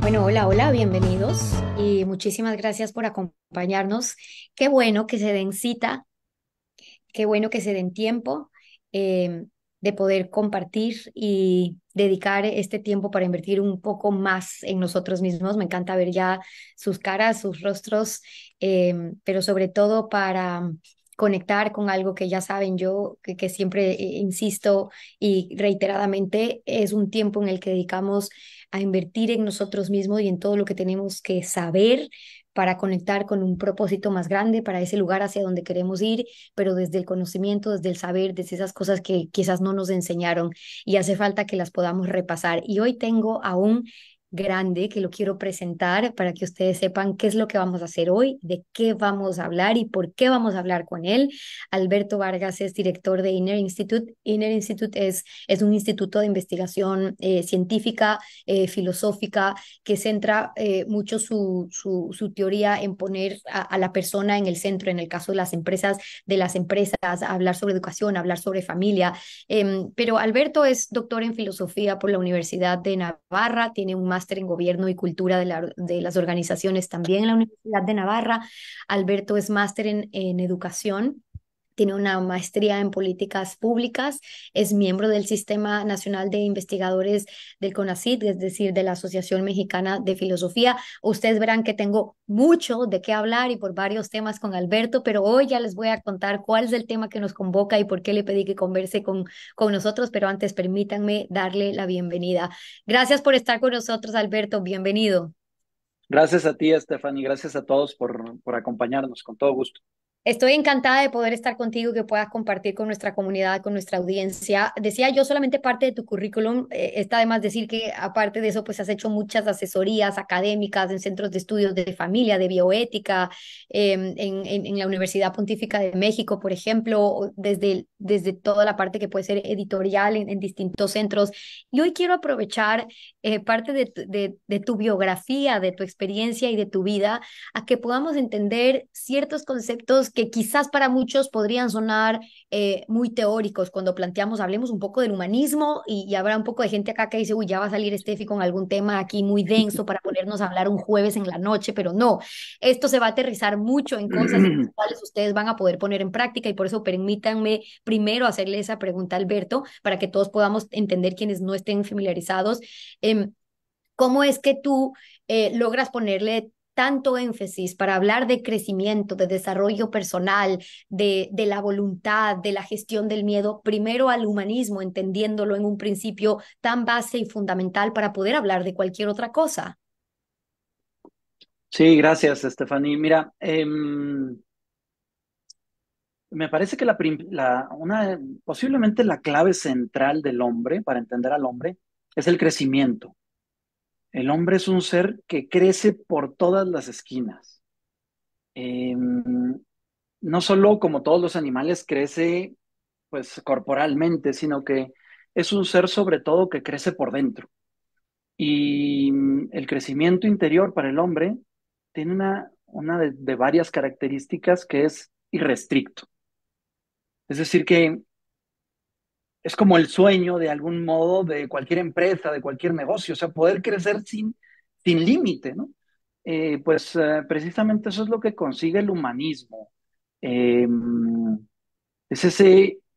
Bueno, hola, hola, bienvenidos y muchísimas gracias por acompañarnos. Qué bueno que se den cita, qué bueno que se den tiempo eh, de poder compartir y dedicar este tiempo para invertir un poco más en nosotros mismos. Me encanta ver ya sus caras, sus rostros, pero sobre todo para conectar con algo que ya saben yo, que siempre insisto y reiteradamente, es un tiempo en el que dedicamos a invertir en nosotros mismos y en todo lo que tenemos que saber para conectar con un propósito más grande, para ese lugar hacia donde queremos ir, pero desde el conocimiento, desde el saber, desde esas cosas que quizás no nos enseñaron y hace falta que las podamos repasar. Y hoy tengo a un grande que lo quiero presentar para que ustedes sepan qué es lo que vamos a hacer hoy, de qué vamos a hablar y por qué vamos a hablar con él. Alberto Vargas es director de Inner Institute. Inner Institute es un instituto de investigación científica, filosófica, que centra mucho su teoría en poner a la persona en el centro, en el caso de las empresas, hablar sobre educación, hablar sobre familia. Pero Alberto es doctor en filosofía por la Universidad de Navarra, tiene un máster en gobierno y cultura de las organizaciones también en la Universidad de Navarra. Alberto es máster en educación. Tiene una maestría en políticas públicas, es miembro del Sistema Nacional de Investigadores del CONACYT, es decir, de la Asociación Mexicana de Filosofía. Ustedes verán que tengo mucho de qué hablar y por varios temas con Alberto, pero hoy ya les voy a contar cuál es el tema que nos convoca y por qué le pedí que converse con nosotros, pero antes permítanme darle la bienvenida. Gracias por estar con nosotros, Alberto, bienvenido. Gracias a ti, Stephanie, gracias a todos por acompañarnos, con todo gusto. Estoy encantada de poder estar contigo, que puedas compartir con nuestra comunidad, con nuestra audiencia. Decía yo solamente parte de tu currículum, está además decir que aparte de eso, pues has hecho muchas asesorías académicas en centros de estudios de familia, de bioética, en la Universidad Pontífica de México, por ejemplo, o desde toda la parte que puede ser editorial en distintos centros. Y hoy quiero aprovechar parte de tu biografía, de tu experiencia y de tu vida a que podamos entender ciertos conceptos que quizás para muchos podrían sonar muy teóricos cuando planteamos, hablemos un poco del humanismo y habrá un poco de gente acá que dice, uy, ya va a salir Steffi con algún tema aquí muy denso para ponernos a hablar un jueves en la noche, pero no, esto se va a aterrizar mucho en cosas en las cuales ustedes van a poder poner en práctica y por eso permítanme primero hacerle esa pregunta a Alberto para que todos podamos entender quienes no estén familiarizados. ¿Cómo es que tú logras ponerle tanto énfasis para hablar de crecimiento, de desarrollo personal, de la voluntad, de la gestión del miedo, primero al humanismo, entendiéndolo en un principio tan base y fundamental para poder hablar de cualquier otra cosa? Sí, gracias, Stephanie. Mira, me parece que posiblemente la clave central del hombre, para entender al hombre, es el crecimiento. El hombre es un ser que crece por todas las esquinas. No solo como todos los animales crece, pues, corporalmente, sino que es un ser sobre todo que crece por dentro. Y el crecimiento interior para el hombre tiene una de varias características que es irrestricto. Es decir, que es como el sueño de algún modo de cualquier empresa, de cualquier negocio, o sea, poder crecer sin límite, ¿no? Precisamente eso es lo que consigue el humanismo. Eh, es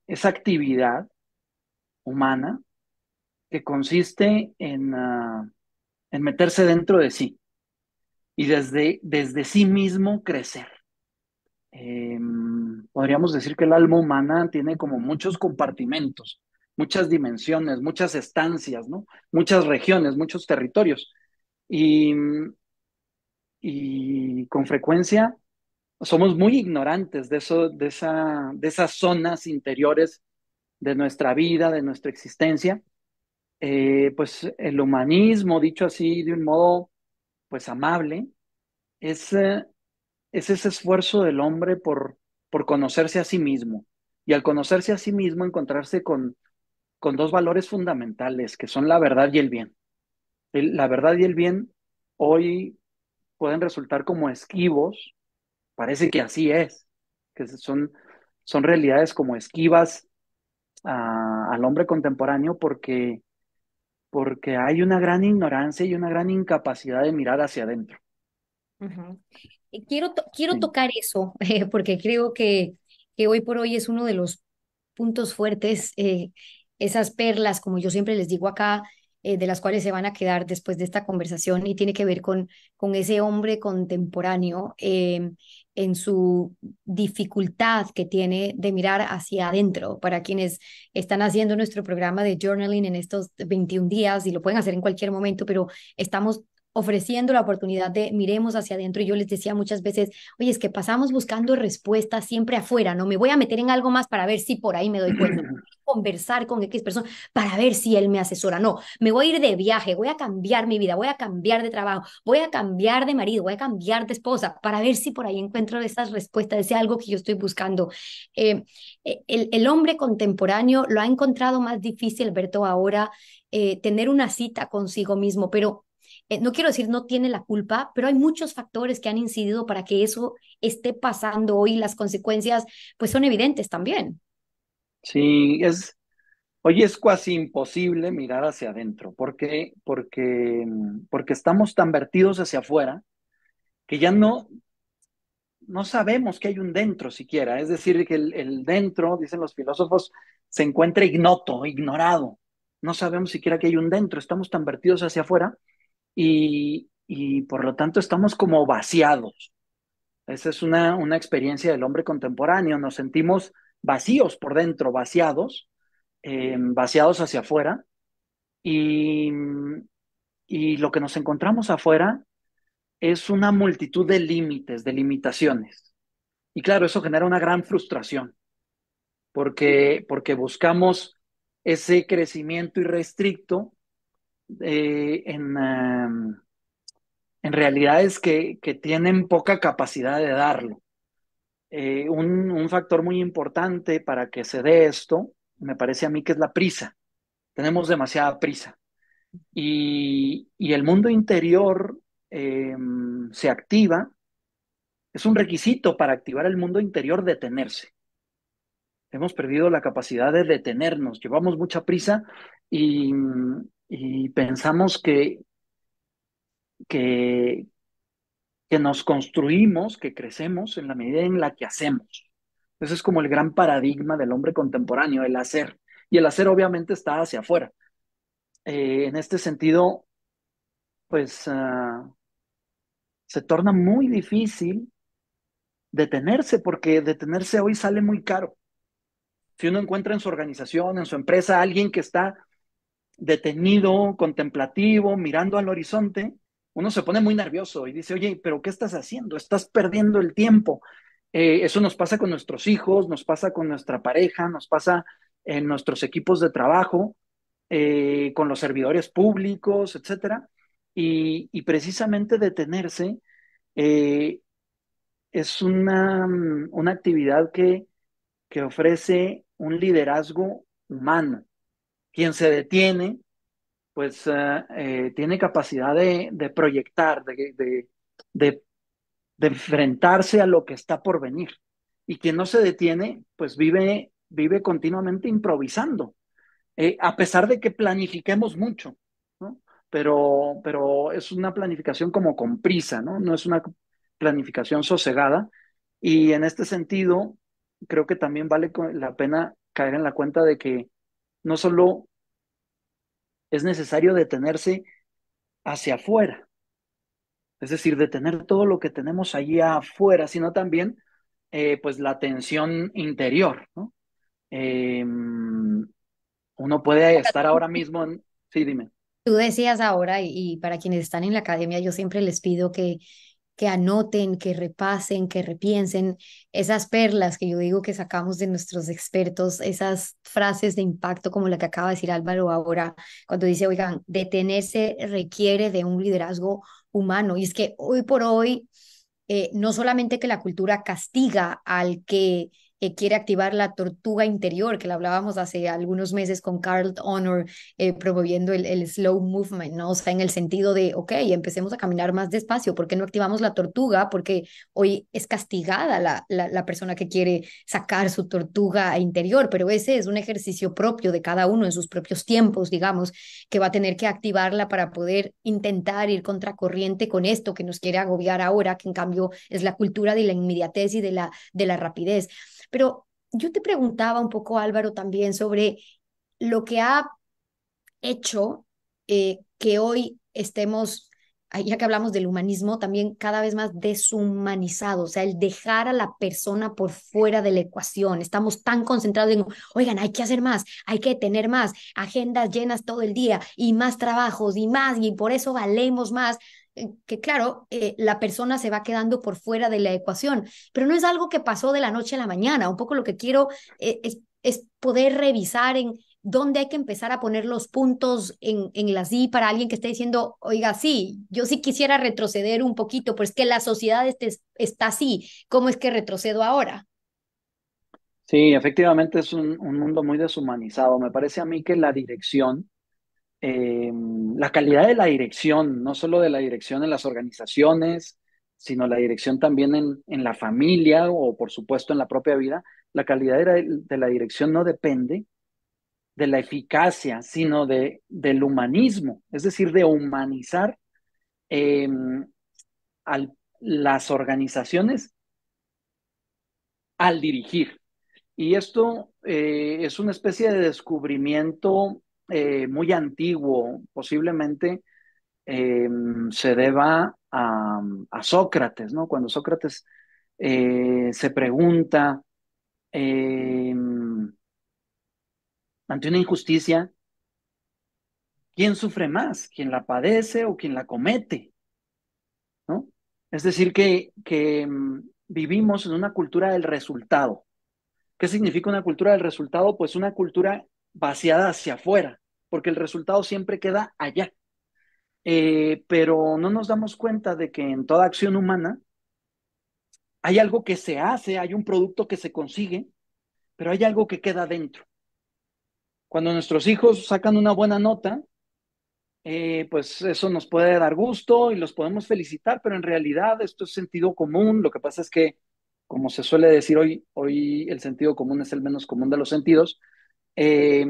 esa actividad humana que consiste en meterse dentro de sí y desde sí mismo crecer. Eh, Podríamos decir que el alma humana tiene como muchos compartimentos, muchas dimensiones, muchas estancias, ¿no? Muchas regiones, muchos territorios. Y, y con frecuencia somos muy ignorantes de eso, de esas zonas interiores de nuestra vida, de nuestra existencia. Pues el humanismo, dicho así de un modo pues amable, es, eh, es ese esfuerzo del hombre por conocerse a sí mismo. Y al conocerse a sí mismo, encontrarse con dos valores fundamentales, que son la verdad y el bien. La verdad y el bien hoy pueden resultar como esquivos, parece que así es, que son realidades como esquivas al hombre contemporáneo porque porque hay una gran ignorancia y una gran incapacidad de mirar hacia adentro. Ujú. Quiero Sí. tocar eso, porque creo que hoy por hoy es uno de los puntos fuertes, esas perlas, como yo siempre les digo acá, de las cuales se van a quedar después de esta conversación y tiene que ver con ese hombre contemporáneo en su dificultad que tiene de mirar hacia adentro. Para quienes están haciendo nuestro programa de journaling en estos 21 días, y lo pueden hacer en cualquier momento, pero estamos ofreciendo la oportunidad de miremos hacia adentro. Y yo les decía muchas veces, oye, es que pasamos buscando respuestas siempre afuera, no me voy a meter en algo más para ver si por ahí me doy cuenta, conversar con X persona para ver si él me asesora. No, me voy a ir de viaje, voy a cambiar mi vida, voy a cambiar de trabajo, voy a cambiar de marido, voy a cambiar de esposa para ver si por ahí encuentro esas respuestas, ese algo que yo estoy buscando. Eh, el hombre contemporáneo lo ha encontrado más difícil, Alberto, ahora tener una cita consigo mismo, pero no quiero decir no tiene la culpa, pero hay muchos factores que han incidido para que eso esté pasando hoy. Las consecuencias, pues, son evidentes también. Sí, hoy es casi imposible mirar hacia adentro, porque estamos tan vertidos hacia afuera que ya no sabemos que hay un dentro siquiera. Es decir, que el dentro, dicen los filósofos, se encuentra ignoto, ignorado. No sabemos siquiera que hay un dentro. Estamos tan vertidos hacia afuera y por lo tanto estamos como vaciados. Esa es una experiencia del hombre contemporáneo. Nos sentimos vacíos por dentro, vaciados hacia afuera. Y, y lo que nos encontramos afuera es una multitud de límites, de limitaciones. Y claro, eso genera una gran frustración, porque buscamos ese crecimiento irrestricto en realidades que tienen poca capacidad de darlo. Un factor muy importante para que se dé esto, me parece a mí que es la prisa. Tenemos demasiada prisa. Y el mundo interior eh, se activa, es un requisito para activar el mundo interior detenerse. Hemos perdido la capacidad de detenernos, llevamos mucha prisa y, y pensamos que, que nos construimos, que crecemos en la medida en la que hacemos. Ese es como el gran paradigma del hombre contemporáneo, el hacer. Y el hacer obviamente está hacia afuera. En este sentido, pues se torna muy difícil detenerse, porque detenerse hoy sale muy caro. Si uno encuentra en su organización, en su empresa, a alguien que está detenido, contemplativo, mirando al horizonte, uno se pone muy nervioso y dice, oye, pero ¿qué estás haciendo? Estás perdiendo el tiempo. Eso nos pasa con nuestros hijos, nos pasa con nuestra pareja, nos pasa en nuestros equipos de trabajo, con los servidores públicos, etcétera. Y precisamente detenerse eh, es una actividad que ofrece un liderazgo humano. Quien se detiene pues tiene capacidad de proyectar, de, de enfrentarse a lo que está por venir. Y quien no se detiene, pues vive continuamente improvisando, a pesar de que planifiquemos mucho, ¿no? Pero es una planificación como con prisa, ¿no? No es una planificación sosegada. Y en este sentido, creo que también vale la pena caer en la cuenta de que no solo es necesario detenerse hacia afuera, es decir, detener todo lo que tenemos allí afuera, sino también pues la tensión interior, ¿no? Uno puede estar ahora mismo en... Sí, dime. Tú decías ahora, y para quienes están en la academia, yo siempre les pido que anoten, que repasen, que repiensen esas perlas que yo digo que sacamos de nuestros expertos, esas frases de impacto como la que acaba de decir Álvaro ahora, cuando dice, oigan, detenerse requiere de un liderazgo humano. Y es que hoy por hoy, no solamente que la cultura castiga al que quiere activar la tortuga interior, que la hablábamos hace algunos meses con Carl Honor, promoviendo el slow movement, ¿no? O sea, en el sentido de, ok, empecemos a caminar más despacio, ¿por qué no activamos la tortuga? Porque hoy es castigada la persona que quiere sacar su tortuga interior, pero ese es un ejercicio propio de cada uno en sus propios tiempos, digamos, que va a tener que activarla para poder intentar ir contracorriente con esto que nos quiere agobiar ahora, que en cambio es la cultura de la inmediatez y de la rapidez. Pero yo te preguntaba un poco, Álvaro, también sobre lo que ha hecho que hoy estemos, ya que hablamos del humanismo, también cada vez más deshumanizado, o sea, el dejar a la persona por fuera de la ecuación. Estamos tan concentrados en, oigan, hay que hacer más, hay que tener más, agendas llenas todo el día y más trabajos y por eso valemos más. Que claro, la persona se va quedando por fuera de la ecuación, pero no es algo que pasó de la noche a la mañana. Un poco lo que quiero es poder revisar en dónde hay que empezar a poner los puntos en las I para alguien que esté diciendo, oiga, sí, yo sí quisiera retroceder un poquito, pues que la sociedad está así, ¿cómo es que retrocedo ahora? Sí, efectivamente es un mundo muy deshumanizado. Me parece a mí que la dirección, la calidad de la dirección, no solo de la dirección en las organizaciones, sino la dirección también en la familia o por supuesto en la propia vida, la calidad de la dirección no depende de la eficacia, sino del humanismo, es decir, de humanizar eh, las organizaciones al dirigir. Y esto es una especie de descubrimiento muy antiguo, posiblemente se deba a Sócrates, ¿no? Cuando Sócrates se pregunta eh, ante una injusticia, ¿quién sufre más? ¿Quién la padece o quién la comete? ¿No? Es decir, que vivimos en una cultura del resultado. ¿Qué significa una cultura del resultado? Pues una cultura vaciada hacia afuera, porque el resultado siempre queda allá. Pero no nos damos cuenta de que en toda acción humana hay algo que se hace, hay un producto que se consigue, pero hay algo que queda dentro. Cuando nuestros hijos sacan una buena nota, pues eso nos puede dar gusto y los podemos felicitar, pero en realidad esto es sentido común. Lo que pasa es que, como se suele decir hoy el sentido común es el menos común de los sentidos. Eh,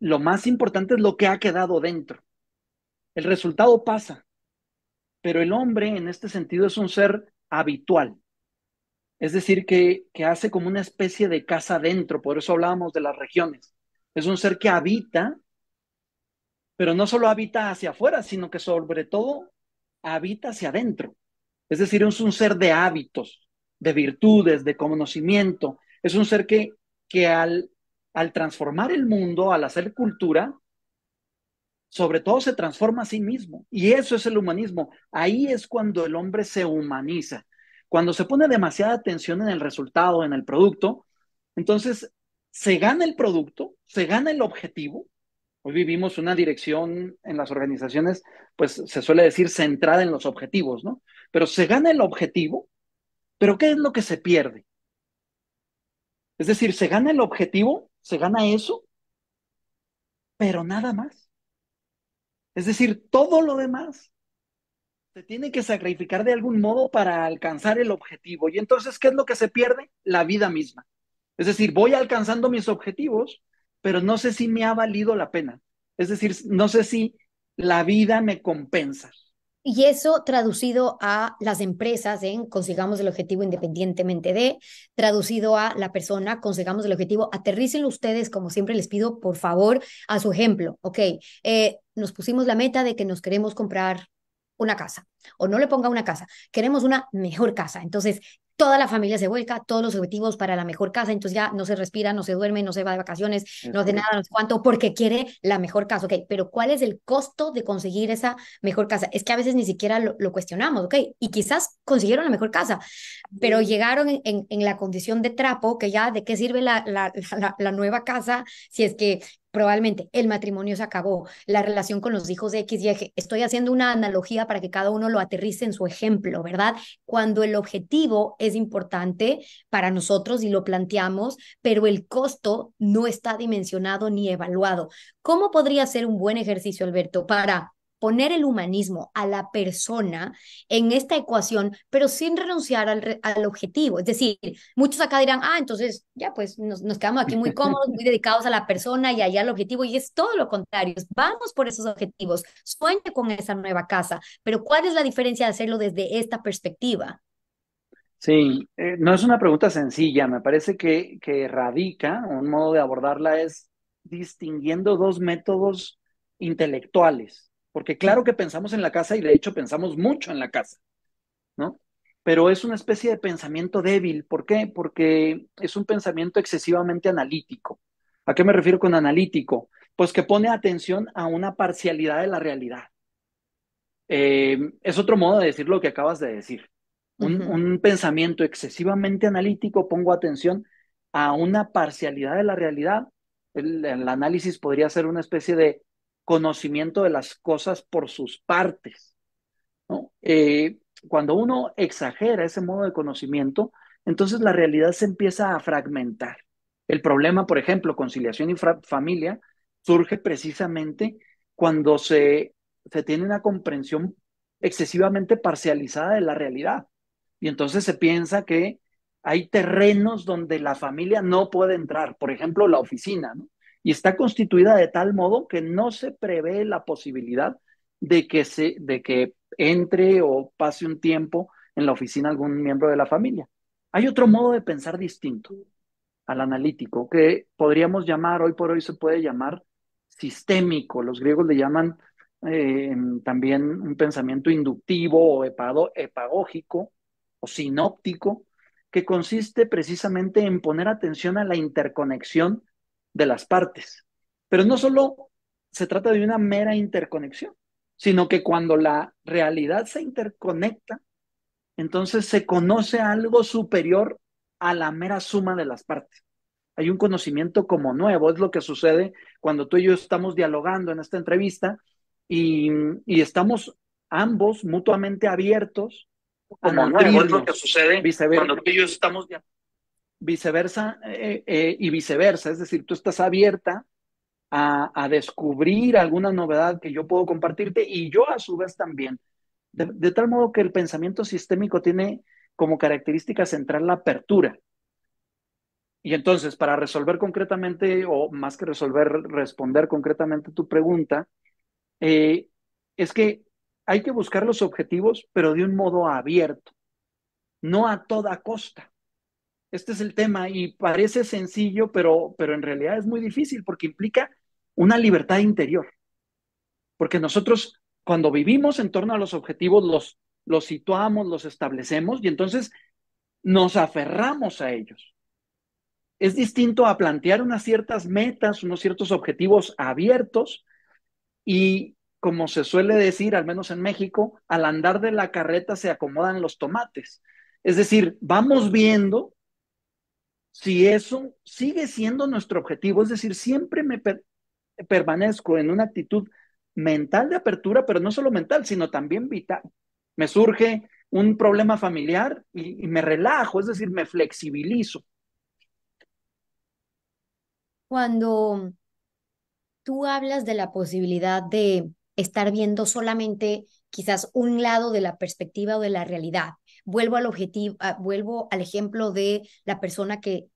lo más importante es lo que ha quedado dentro. El resultado pasa, pero el hombre en este sentido es un ser habitual. Es decir, que hace como una especie de casa dentro, por eso hablábamos de las regiones. Es un ser que habita, pero no solo habita hacia afuera, sino que sobre todo habita hacia adentro. Es decir, es un ser de hábitos, de virtudes, de conocimiento. Es un ser que al transformar el mundo, al hacer cultura, sobre todo se transforma a sí mismo. Y eso es el humanismo. Ahí es cuando el hombre se humaniza. Cuando se pone demasiada atención en el resultado, en el producto, entonces se gana el producto, se gana el objetivo. Hoy vivimos una dirección en las organizaciones, pues se suele decir centrada en los objetivos, ¿no? Pero se gana el objetivo, pero ¿qué es lo que se pierde? Es decir, se gana el objetivo, se gana eso, pero nada más. Es decir, todo lo demás se tiene que sacrificar de algún modo para alcanzar el objetivo. Y entonces, ¿qué es lo que se pierde? La vida misma. Es decir, voy alcanzando mis objetivos, pero no sé si me ha valido la pena. Es decir, no sé si la vida me compensa. Y eso traducido a las empresas en consigamos el objetivo independientemente de, traducido a la persona, consigamos el objetivo, aterrícenlo ustedes, como siempre les pido, por favor, a su ejemplo. Ok, nos pusimos la meta de que nos queremos comprar una casa, o no le ponga una casa, queremos una mejor casa. Entonces, toda la familia se vuelca, todos los objetivos para la mejor casa, entonces ya no se respira, no se duerme, no se va de vacaciones, Es no hace nada, correcto. no sé cuánto, porque quiere la mejor casa. Ok, pero ¿cuál es el costo de conseguir esa mejor casa? Es que a veces ni siquiera lo cuestionamos, ok, y quizás consiguieron la mejor casa, pero llegaron en la condición de trapo, que ya de qué sirve la nueva casa si es que probablemente el matrimonio se acabó, la relación con los hijos de X y Y. Estoy haciendo una analogía para que cada uno lo aterrice en su ejemplo, ¿verdad? Cuando el objetivo es importante para nosotros y lo planteamos, pero el costo no está dimensionado ni evaluado. ¿Cómo podría ser un buen ejercicio, Alberto, para poner el humanismo a la persona en esta ecuación, pero sin renunciar al objetivo? Es decir, muchos acá dirán, ah, entonces ya pues nos quedamos aquí muy cómodos, muy dedicados a la persona y allá al objetivo, y es todo lo contrario, vamos por esos objetivos, sueña con esa nueva casa, pero ¿cuál es la diferencia de hacerlo desde esta perspectiva? Sí, no es una pregunta sencilla, me parece que radica, un modo de abordarla es distinguiendo dos métodos intelectuales, porque claro que pensamos en la casa y de hecho pensamos mucho en la casa, ¿no? Pero es una especie de pensamiento débil. ¿Por qué? Porque es un pensamiento excesivamente analítico. ¿A qué me refiero con analítico? Pues que pone atención a una parcialidad de la realidad. Es otro modo de decir lo que acabas de decir. Ujú. Un pensamiento excesivamente analítico, pongo atención a una parcialidad de la realidad. El análisis podría ser una especie de conocimiento de las cosas por sus partes, ¿no? Cuando uno exagera ese modo de conocimiento, entonces la realidad se empieza a fragmentar. El problema, por ejemplo, conciliación y familia, surge precisamente cuando se tiene una comprensión excesivamente parcializada de la realidad. Y entonces se piensa que hay terrenos donde la familia no puede entrar, por ejemplo, la oficina, ¿no? Y está constituida de tal modo que no se prevé la posibilidad de que entre o pase un tiempo en la oficina algún miembro de la familia. Hay otro modo de pensar distinto al analítico que podríamos llamar, hoy por hoy se puede llamar sistémico. Los griegos le llaman también un pensamiento inductivo o epagógico o sinóptico, que consiste precisamente en poner atención a la interconexión de las partes. Pero no solo se trata de una mera interconexión, sino que cuando la realidad se interconecta, entonces se conoce algo superior a la mera suma de las partes. Hay un conocimiento como nuevo, es lo que sucede cuando tú y yo estamos dialogando en esta entrevista y, y estamos ambos mutuamente abiertos a Como nuevo, es lo que nutrirnos, sucede cuando tú y yo estamos viceversa y viceversa, es decir, tú estás abierta a descubrir alguna novedad que yo puedo compartirte y yo a su vez también. De tal modo que el pensamiento sistémico tiene como característica central la apertura. Y entonces, para resolver concretamente, o más que resolver, responder concretamente tu pregunta, eh, es que hay que buscar los objetivos, pero de un modo abierto, no a toda costa. Este es el tema y parece sencillo, pero en realidad es muy difícil porque implica una libertad interior. Porque nosotros, cuando vivimos en torno a los objetivos, los situamos, los establecemos y entonces nos aferramos a ellos. Es distinto a plantear unas ciertas metas, unos ciertos objetivos abiertos y, como se suele decir, al menos en México, al andar de la carreta se acomodan los tomates. Es decir, vamos viendo si eso sigue siendo nuestro objetivo. Es decir, siempre permanezco en una actitud mental de apertura, pero no solo mental, sino también vital. Me surge un problema familiar y me relajo, es decir, me flexibilizo. Cuando tú hablas de la posibilidad de estar viendo solamente quizás un lado de la perspectiva o de la realidad. Vuelvo al objetivo, vuelvo al ejemplo de la persona que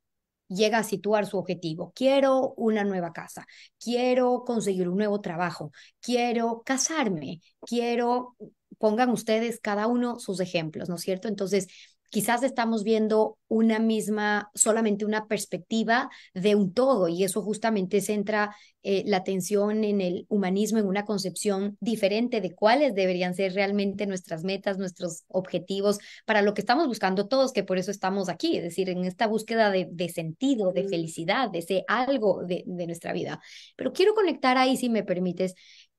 llega a situar su objetivo. Quiero una nueva casa, quiero conseguir un nuevo trabajo, quiero casarme, quiero, pongan ustedes cada uno sus ejemplos, ¿no es cierto? Entonces, quizás estamos viendo una misma, solamente una perspectiva de un todo y eso justamente centra la atención en el humanismo, en una concepción diferente de cuáles deberían ser realmente nuestras metas, nuestros objetivos para lo que estamos buscando todos, que por eso estamos aquí, es decir, en esta búsqueda de sentido, de felicidad, de ese algo de nuestra vida. Pero quiero conectar ahí, si me permites,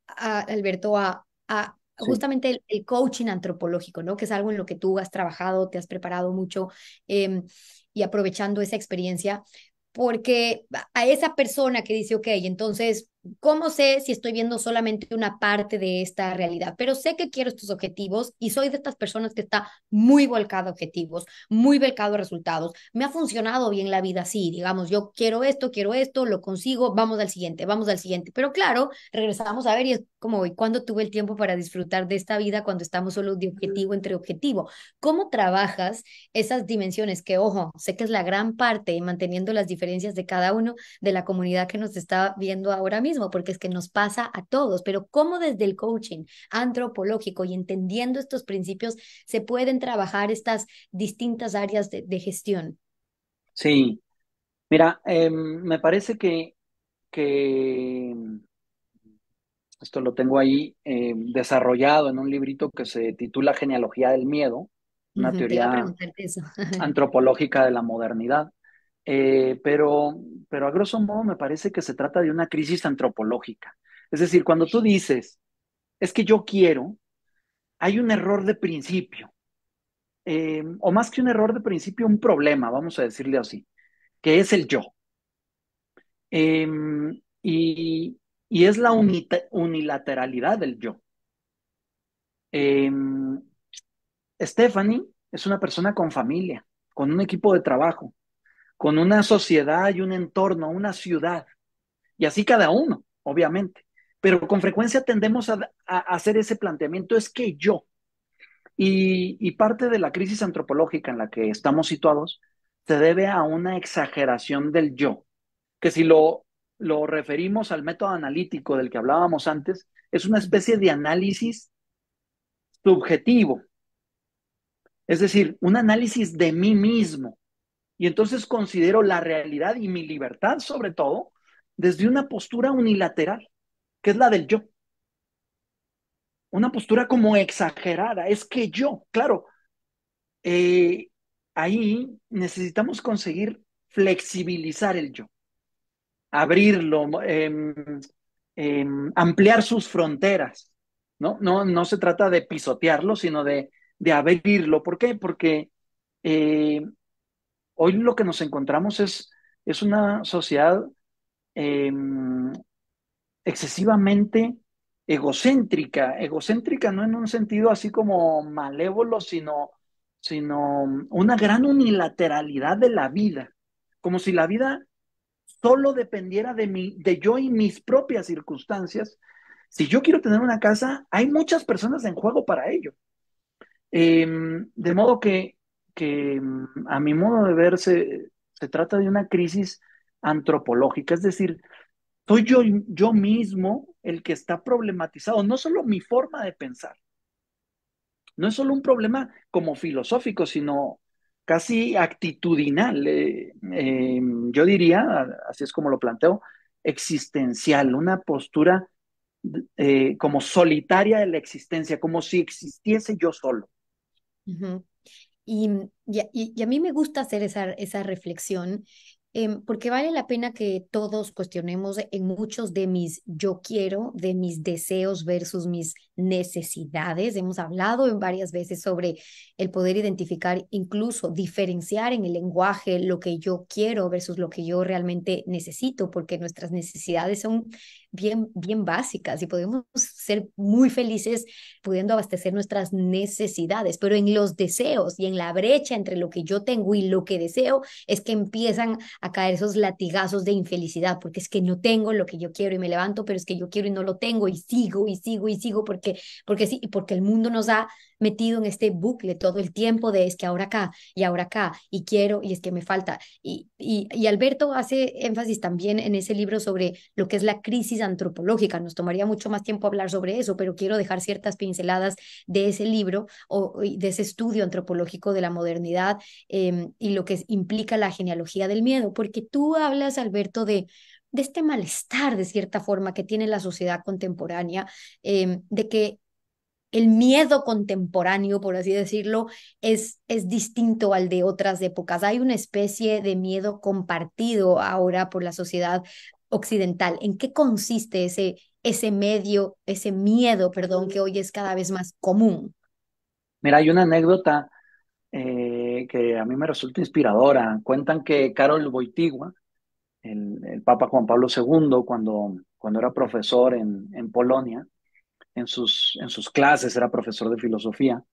Alberto, a Sí. justamente el coaching antropológico, ¿no? Que es algo en lo que tú has trabajado, te has preparado mucho y aprovechando esa experiencia. porque a esa persona que dice, ok, entonces, ¿cómo sé si estoy viendo solamente una parte de esta realidad? Pero sé que quiero estos objetivos y soy de estas personas que está muy volcado a objetivos, muy volcado a resultados. Me ha funcionado bien la vida así, digamos, yo quiero esto, lo consigo, vamos al siguiente, vamos al siguiente. Pero claro, regresamos a ver y es como, ¿y cuándo tuve el tiempo para disfrutar de esta vida cuando estamos solo de objetivo entre objetivo? ¿Cómo trabajas esas dimensiones que, ojo, sé que es la gran parte y manteniendo las diferencias de cada uno de la comunidad que nos está viendo ahora mismo, porque es que nos pasa a todos, pero cómo desde el coaching antropológico y entendiendo estos principios se pueden trabajar estas distintas áreas de gestión? Sí, mira, me parece que esto lo tengo ahí desarrollado en un librito que se titula Genealogía del Miedo, una Ujú, te iba a teoría preguntarte eso. antropológica de la modernidad. Eh, pero, pero a grosso modo me parece que se trata de una crisis antropológica. Es decir, cuando tú dices, es que yo quiero, hay un error de principio, o más que un error de principio, un problema, vamos a decirle así, que es el yo. Eh, y, y es la unilateralidad del yo. Eh, Stephanie es una persona con familia, con un equipo de trabajo, con una sociedad y un entorno, una ciudad. Y así cada uno, obviamente. Pero con frecuencia tendemos a hacer ese planteamiento, es que yo. Y parte de la crisis antropológica en la que estamos situados se debe a una exageración del yo, que si lo referimos al método analítico del que hablábamos antes, es una especie de análisis subjetivo, es decir, un análisis de mí mismo. Y entonces considero la realidad y mi libertad, sobre todo, desde una postura unilateral, que es la del yo. Una postura como exagerada, es que yo, claro, eh, ahí necesitamos conseguir flexibilizar el yo, abrirlo, ampliar sus fronteras, ¿no? No se trata de pisotearlo, sino de abrirlo. ¿Por qué? Porque eh, hoy lo que nos encontramos es una sociedad eh, excesivamente egocéntrica, egocéntrica no en un sentido así como malévolo, sino una gran unilateralidad de la vida, como si la vida solo dependiera de mí, de yo y mis propias circunstancias. Si yo quiero tener una casa, hay muchas personas en juego para ello. De modo que a mi modo de ver se trata de una crisis antropológica, es decir, soy yo mismo el que está problematizado, no solo mi forma de pensar, no es solo un problema como filosófico, sino casi actitudinal. Yo diría, así es como lo planteo, existencial, una postura como solitaria de la existencia, como si existiese yo solo. Ujú. Y a mí me gusta hacer esa reflexión, porque vale la pena que todos cuestionemos en muchos de mis yo quiero, de mis deseos versus mis necesidades. Hemos hablado en varias veces sobre el poder identificar, incluso diferenciar en el lenguaje lo que yo quiero versus lo que yo realmente necesito, porque nuestras necesidades son bien básicas y podemos ser muy felices pudiendo abastecer nuestras necesidades, pero en los deseos y en la brecha entre lo que yo tengo y lo que deseo es que empiezan a caer esos latigazos de infelicidad, porque es que no tengo lo que yo quiero y me levanto, pero es que yo quiero y no lo tengo y sigo y sigo y sigo porque sí, y porque el mundo nos ha metido en este bucle todo el tiempo de es que ahora acá y quiero y es que me falta. Y Alberto hace énfasis también en ese libro sobre lo que es la crisis antropológica. Nos tomaría mucho más tiempo hablar sobre eso, pero quiero dejar ciertas pinceladas de ese libro y de ese estudio antropológico de la modernidad, y lo que implica la genealogía del miedo, porque tú hablas, Alberto, de este malestar, de cierta forma, que tiene la sociedad contemporánea, de que el miedo contemporáneo, por así decirlo, es distinto al de otras épocas. Hay una especie de miedo compartido ahora por la sociedad occidental. ¿En qué consiste ese miedo, perdón, que hoy es cada vez más común? Mira, hay una anécdota que a mí me resulta inspiradora. Cuentan que Karol Wojtyła, el Papa Juan Pablo II, cuando era profesor en Polonia, en sus clases, era profesor de filosofía,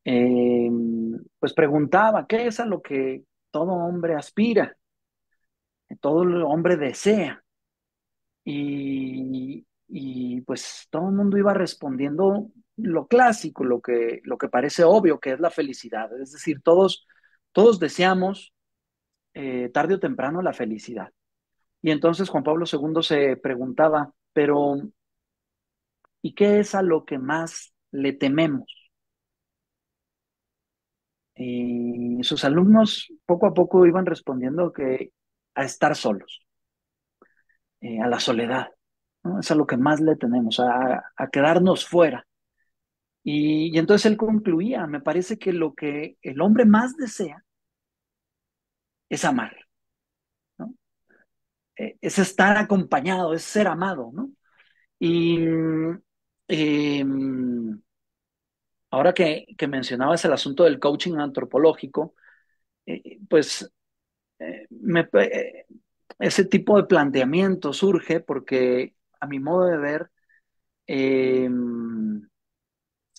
eh, pues preguntaba, ¿qué es a lo que todo hombre aspira, que todo hombre desea? Y pues todo el mundo iba respondiendo lo clásico, lo que parece obvio, que es la felicidad. Es decir, todos deseamos tarde o temprano la felicidad. Y entonces Juan Pablo II se preguntaba, pero ¿y qué es a lo que más le tememos? Y sus alumnos poco a poco iban respondiendo que a estar solos, a la soledad, ¿no? Es a lo que más le tememos, a quedarnos fuera. Y entonces él concluía, me parece que lo que el hombre más desea es amar, ¿no? Es estar acompañado, es ser amado, ¿no? Y eh, ahora que mencionabas el asunto del coaching antropológico, pues ese tipo de planteamiento surge porque a mi modo de ver eh,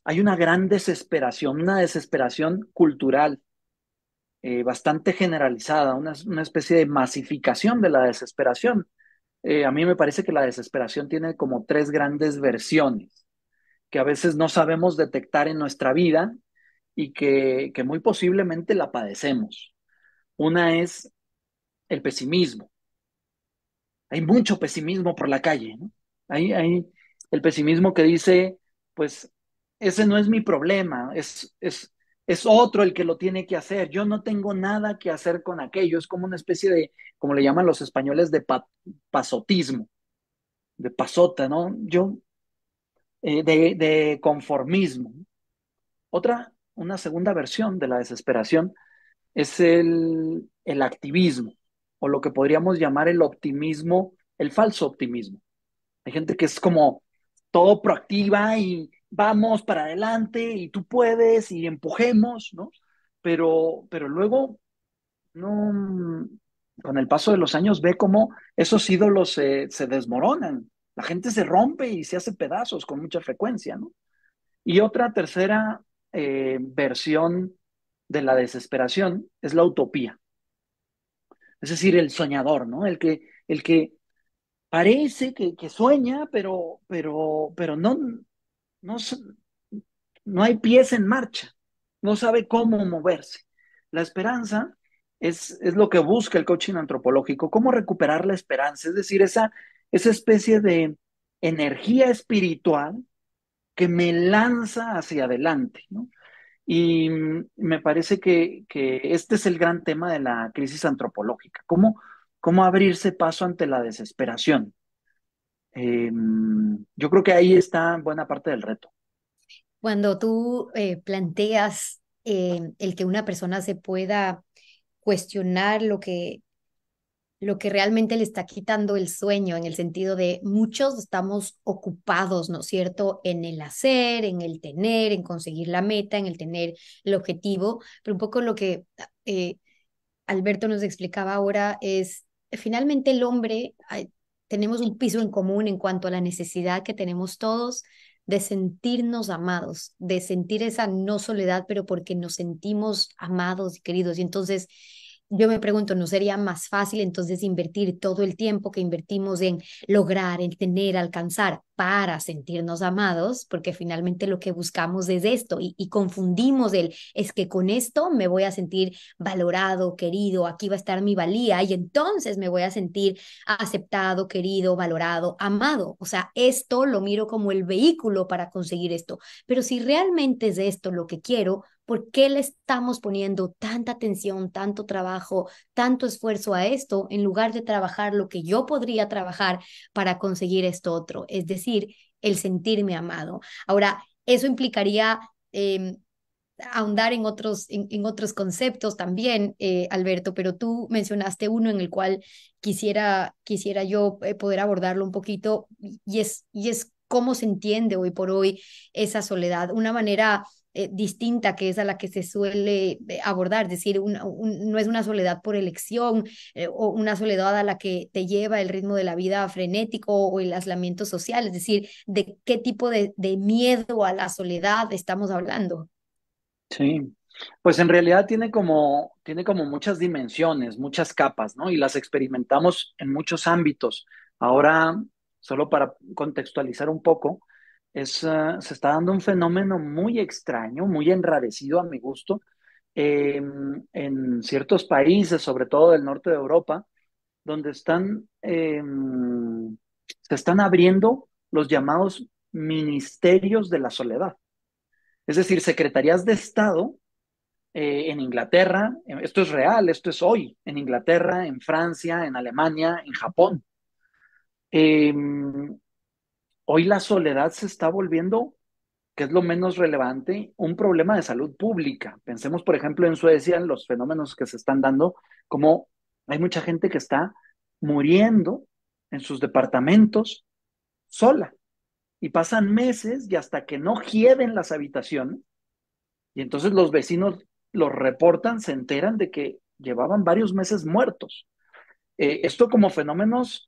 hay una desesperación cultural bastante generalizada, una especie de masificación de la desesperación. A mí me parece que la desesperación tiene como tres grandes versiones que a veces no sabemos detectar en nuestra vida y que muy posiblemente la padecemos. Una es el pesimismo. Hay mucho pesimismo por la calle, ¿no? Hay el pesimismo que dice, pues, ese no es mi problema, es otro el que lo tiene que hacer. Yo no tengo nada que hacer con aquello. Es como una especie de, como le llaman los españoles, de pasotismo, de pasota, ¿no? De conformismo. Una segunda versión de la desesperación es el activismo, o lo que podríamos llamar el optimismo, el falso optimismo. Hay gente que es como todo proactiva y vamos para adelante y tú puedes y empujemos, ¿no? Pero luego, no, con el paso de los años ve cómo esos ídolos se desmoronan. La gente se rompe y se hace pedazos con mucha frecuencia, ¿no? Y otra tercera versión de la desesperación es la utopía, es decir, el soñador, ¿no? El que parece que sueña, pero no, no hay pies en marcha, no sabe cómo moverse. La esperanza es lo que busca el coaching antropológico, cómo recuperar la esperanza, es decir, esa especie de energía espiritual que me lanza hacia adelante, ¿no? Y me parece que este es el gran tema de la crisis antropológica, cómo abrirse paso ante la desesperación. Eh, yo creo que ahí está buena parte del reto. Cuando tú planteas el que una persona se pueda cuestionar lo que realmente le está quitando el sueño, en el sentido de muchos estamos ocupados, ¿no es cierto?, en el hacer, en el tener, en conseguir la meta, en el tener el objetivo, pero un poco lo que eh, Alberto nos explicaba ahora es, finalmente el hombre, tenemos un piso en común en cuanto a la necesidad que tenemos todos de sentirnos amados, de sentir esa no soledad, pero porque nos sentimos amados y queridos. Y entonces yo me pregunto, ¿no sería más fácil entonces invertir todo el tiempo que invertimos en lograr, en tener, alcanzar para sentirnos amados? Porque finalmente lo que buscamos es esto y confundimos es que con esto me voy a sentir valorado, querido, aquí va a estar mi valía y entonces me voy a sentir aceptado, querido, valorado, amado. O sea, esto lo miro como el vehículo para conseguir esto. Pero si realmente es esto lo que quiero, ¿por qué le estamos poniendo tanta atención, tanto trabajo, tanto esfuerzo a esto en lugar de trabajar lo que yo podría trabajar para conseguir esto otro? Es decir, el sentirme amado. Ahora, eso implicaría ahondar en otros conceptos también, Alberto, pero tú mencionaste uno en el cual quisiera yo poder abordarlo un poquito y es cómo se entiende hoy por hoy esa soledad. Una manera distinta que es a la que se suele abordar, es decir, no es una soledad por elección o una soledad a la que te lleva el ritmo de la vida frenético o el aislamiento social, es decir, de qué tipo de miedo a la soledad estamos hablando. Sí, pues en realidad tiene como muchas dimensiones, muchas capas, ¿no? Y las experimentamos en muchos ámbitos. Ahora, solo para contextualizar un poco, se está dando un fenómeno muy extraño, muy enrarecido a mi gusto, eh, en ciertos países, sobre todo del norte de Europa, donde se están abriendo los llamados ministerios de la soledad. Es decir, secretarías de Estado en Inglaterra, esto es real, esto es hoy, en Inglaterra, en Francia, en Alemania, en Japón. Eh, Hoy la soledad se está volviendo, que es lo menos relevante, un problema de salud pública. Pensemos, por ejemplo, en Suecia, en los fenómenos que se están dando, como hay mucha gente que está muriendo en sus departamentos sola y pasan meses y hasta que no hieden las habitaciones. Y entonces los vecinos los reportan, se enteran de que llevaban varios meses muertos. Esto como fenómenos,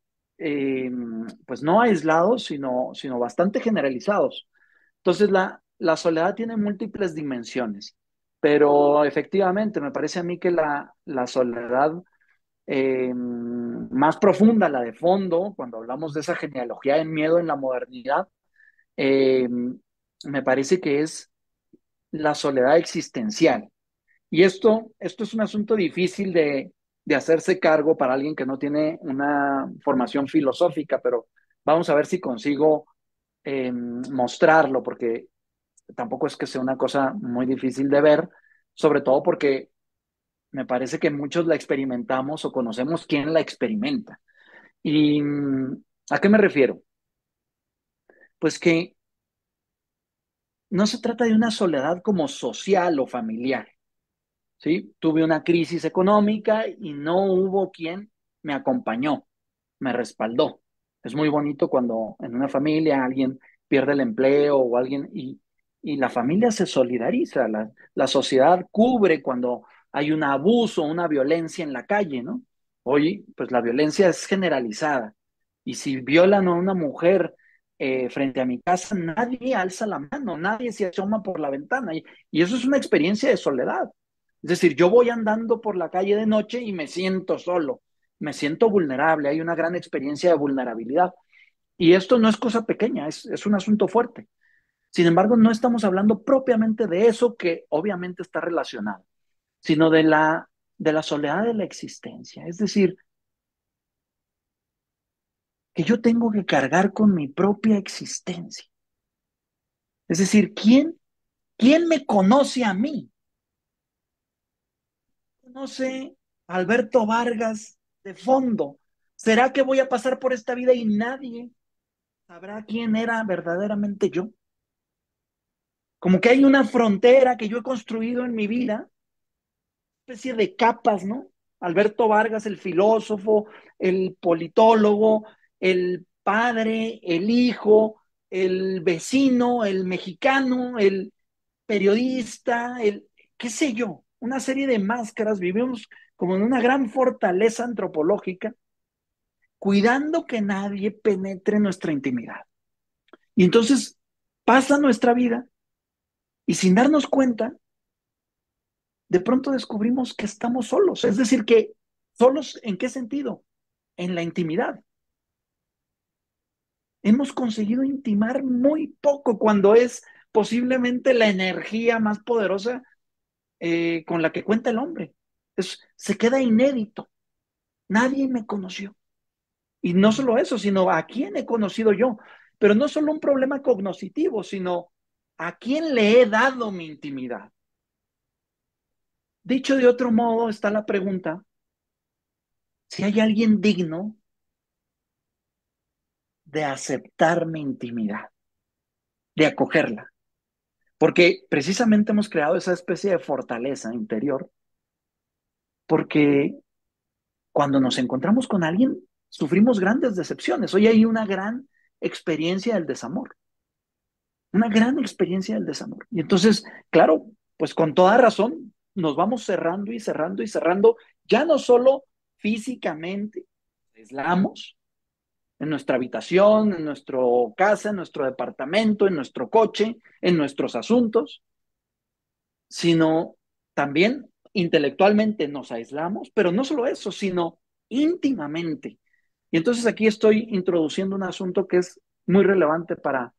pues no aislados, sino bastante generalizados. Entonces la soledad tiene múltiples dimensiones, pero efectivamente me parece a mí que la soledad más profunda, la de fondo, cuando hablamos de esa genealogía del miedo en la modernidad, eh, me parece que es la soledad existencial. Y esto es un asunto difícil de hacerse cargo para alguien que no tiene una formación filosófica, pero vamos a ver si consigo mostrarlo, porque tampoco es que sea una cosa muy difícil de ver, sobre todo porque me parece que muchos la experimentamos o conocemos quién la experimenta. ¿Y a qué me refiero? Pues que no se trata de una soledad como social o familiar. ¿Sí? Tuve una crisis económica y no hubo quien me acompañó, me respaldó. Es muy bonito cuando en una familia alguien pierde el empleo o alguien y la familia se solidariza, la sociedad cubre cuando hay un abuso, una violencia en la calle, ¿no? Hoy, pues la violencia es generalizada y si violan a una mujer frente a mi casa, nadie alza la mano, nadie se asoma por la ventana y eso es una experiencia de soledad. Es decir, yo voy andando por la calle de noche y me siento solo, me siento vulnerable, hay una gran experiencia de vulnerabilidad. Y esto no es cosa pequeña, es un asunto fuerte. Sin embargo, no estamos hablando propiamente de eso que obviamente está relacionado, sino de la soledad de la existencia. Es decir, que yo tengo que cargar con mi propia existencia. Es decir, quién me conoce a mí? Conoce a Alberto Vargas de fondo. ¿Será que voy a pasar por esta vida y nadie sabrá quién era verdaderamente yo? Como que hay una frontera que yo he construido en mi vida, especie de capas, ¿no? Alberto Vargas, el filósofo, el politólogo, el padre, el hijo, el vecino, el mexicano, el periodista, el qué sé yo, una serie de máscaras. Vivimos como en una gran fortaleza antropológica, cuidando que nadie penetre nuestra intimidad. Y entonces pasa nuestra vida y sin darnos cuenta, de pronto descubrimos que estamos solos. Es decir, que solos, ¿en qué sentido? En la intimidad. Hemos conseguido intimar muy poco cuando es posiblemente la energía más poderosa con la que cuenta el hombre. Se queda inédito. Nadie me conoció. Y no solo eso, sino a quién he conocido yo. Pero no solo un problema cognoscitivo, sino a quién le he dado mi intimidad. Dicho de otro modo, está la pregunta, si hay alguien digno de aceptar mi intimidad, de acogerla. Porque precisamente hemos creado esa especie de fortaleza interior, porque cuando nos encontramos con alguien, sufrimos grandes decepciones. Hoy hay una gran experiencia del desamor. una gran experiencia del desamor. Y entonces, claro, pues con toda razón, nos vamos cerrando y cerrando y cerrando, ya no solo físicamente, aislamos en nuestra habitación, en nuestra casa, en nuestro departamento, en nuestro coche, en nuestros asuntos, sino también intelectualmente nos aislamos, pero no solo eso, sino íntimamente. Y entonces aquí estoy introduciendo un asunto que es muy relevante para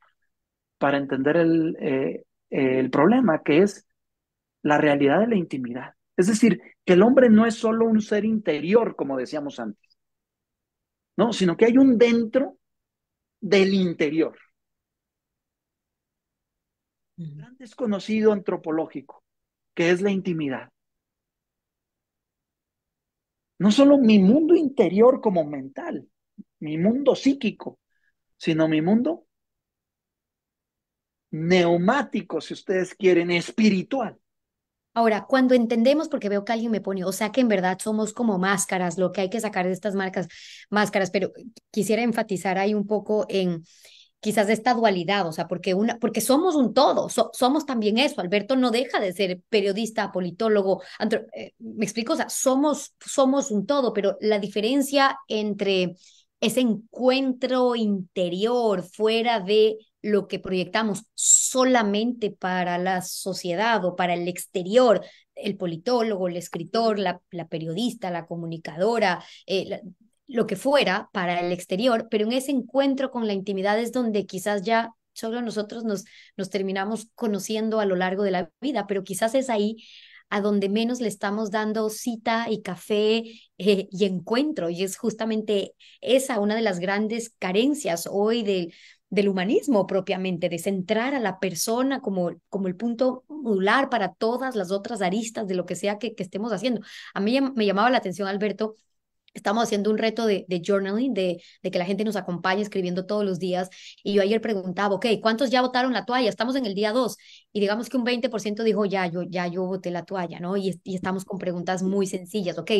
entender el problema, que es la realidad de la intimidad. Es decir, que el hombre no es solo un ser interior, como decíamos antes, ¿no? Sino que hay un dentro del interior. Un Ujú. gran desconocido antropológico, que es la intimidad. No solo mi mundo interior como mental, mi mundo psíquico, sino mi mundo neumático, si ustedes quieren, espiritual. Ahora, cuando entendemos, porque veo que alguien me pone, o sea que en verdad somos como máscaras, lo que hay que sacar de estas marcas, máscaras, pero quisiera enfatizar ahí un poco en quizás esta dualidad, o sea, porque somos un todo, somos también eso. Alberto no deja de ser periodista, politólogo, me explico, o sea, somos un todo, pero la diferencia entre ese encuentro interior fuera de lo que proyectamos solamente para la sociedad o para el exterior, el politólogo, el escritor, la periodista, la comunicadora, lo que fuera para el exterior, pero en ese encuentro con la intimidad es donde quizás ya solo nosotros nos terminamos conociendo a lo largo de la vida, pero quizás es ahí a donde menos le estamos dando cita y café y encuentro, y es justamente esa una de las grandes carencias hoy del humanismo propiamente, de centrar a la persona como el punto medular para todas las otras aristas de lo que sea que estemos haciendo. A mí me llamaba la atención, Alberto. Estamos haciendo un reto de journaling, de que la gente nos acompañe escribiendo todos los días. Y yo ayer preguntaba, ok, ¿cuántos ya votaron la toalla? Estamos en el día 2 y digamos que un 20% dijo, ya yo voté la toalla, ¿no? Y estamos con preguntas muy sencillas, ok,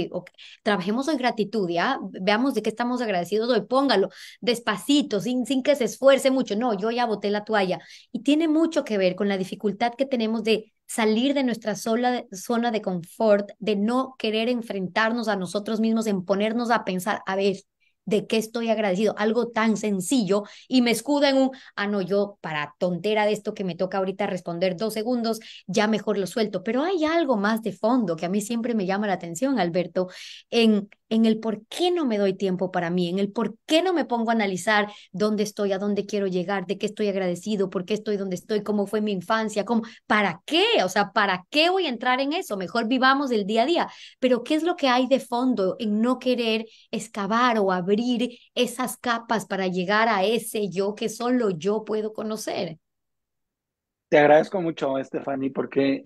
trabajemos en gratitud, ¿ya? Veamos de qué estamos agradecidos hoy, póngalo despacito, sin que se esfuerce mucho. No, yo ya voté la toalla. Y tiene mucho que ver con la dificultad que tenemos de salir de nuestra zona de confort, de no querer enfrentarnos a nosotros mismos, en ponernos a pensar, a ver, ¿de qué estoy agradecido? Algo tan sencillo y me escudo en no, yo para tontera de esto que me toca ahorita responder 2 segundos, ya mejor lo suelto. Pero hay algo más de fondo que a mí siempre me llama la atención, Alberto, en el por qué no me doy tiempo para mí, en el por qué no me pongo a analizar dónde estoy, a dónde quiero llegar, de qué estoy agradecido, por qué estoy donde estoy, cómo fue mi infancia, cómo, ¿para qué? O sea, ¿para qué voy a entrar en eso? Mejor vivamos el día a día. Pero ¿qué es lo que hay de fondo en no querer excavar o abrir esas capas para llegar a ese yo que solo yo puedo conocer? Te agradezco mucho, Stephanie, porque,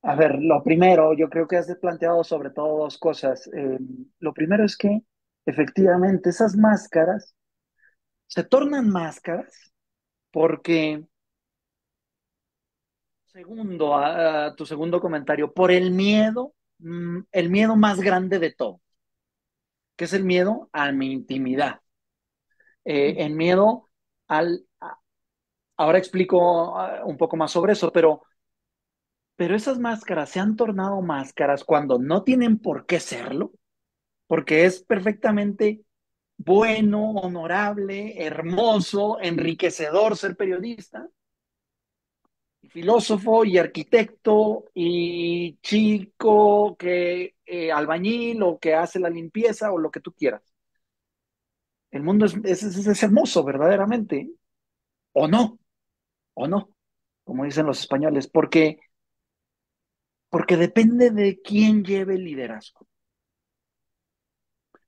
a ver, lo primero, yo creo que has planteado sobre todo dos cosas. Lo primero es que efectivamente esas máscaras se tornan máscaras porque, segundo, a tu segundo comentario, por el miedo más grande de todo, que es el miedo a mi intimidad, el miedo al... Ahora explico un poco más sobre eso, pero esas máscaras se han tornado máscaras cuando no tienen por qué serlo, porque es perfectamente bueno, honorable, hermoso, enriquecedor ser periodista, filósofo y arquitecto y chico que albañil o que hace la limpieza o lo que tú quieras. El mundo es hermoso, verdaderamente, o no, como dicen los españoles, porque depende de quién lleve el liderazgo.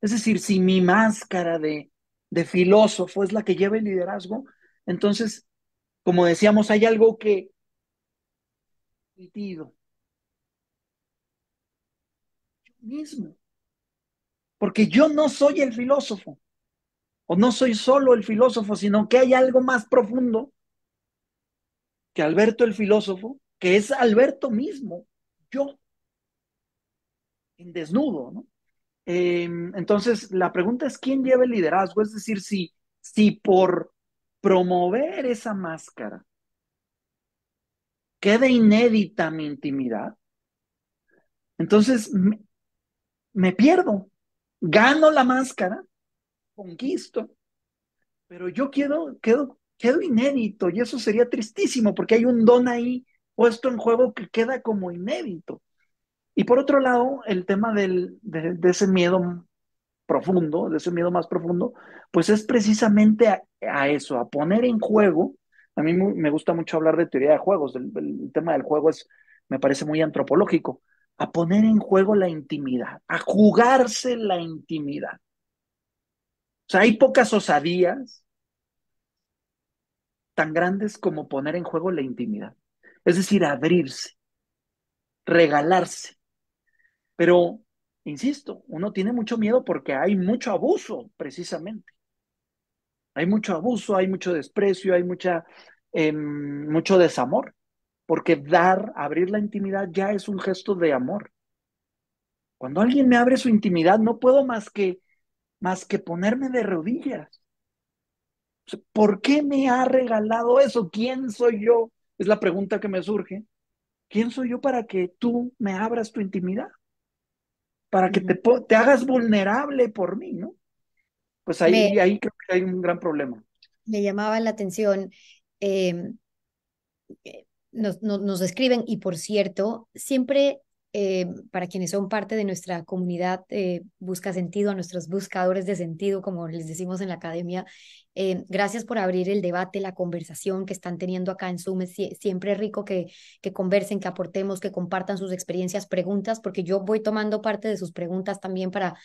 Es decir, si mi máscara de filósofo es la que lleva el liderazgo, entonces, como decíamos, hay algo que yo mismo, porque yo no soy el filósofo, o no soy solo el filósofo, sino que hay algo más profundo que Alberto el filósofo, que es Alberto mismo, yo, en desnudo, ¿no? Entonces, la pregunta es quién lleva el liderazgo, es decir, si por promover esa máscara quede inédita mi intimidad, entonces me pierdo, gano la máscara, conquisto, pero yo quedo inédito y eso sería tristísimo porque hay un don ahí puesto en juego que queda como inédito. Y por otro lado, el tema de ese miedo profundo, de ese miedo más profundo, pues es precisamente a eso, a poner en juego. A mí me gusta mucho hablar de teoría de juegos, el tema del juego me parece muy antropológico, a poner en juego la intimidad, a jugarse la intimidad. O sea, hay pocas osadías tan grandes como poner en juego la intimidad. Es decir, abrirse, regalarse. Pero, insisto, uno tiene mucho miedo porque hay mucho abuso, precisamente. Hay mucho abuso, hay mucho desprecio, hay mucho desamor, porque abrir la intimidad ya es un gesto de amor. Cuando alguien me abre su intimidad, no puedo más que ponerme de rodillas. O sea, ¿por qué me ha regalado eso? ¿Quién soy yo? Es la pregunta que me surge. ¿Quién soy yo para que tú me abras tu intimidad? Para que Ujú. te hagas vulnerable por mí, ¿no? Pues Me, ahí creo que hay un gran problema. me llamaba la atención. em, nos escriben y por cierto, siempre para quienes son parte de nuestra comunidad busca sentido, a nuestros buscadores de sentido, como les decimos en la academia, gracias por abrir el debate, la conversación que están teniendo acá en Zoom. Siempre es rico que conversen, que aportemos, que compartan sus experiencias, preguntas, porque yo voy tomando parte de sus preguntas también para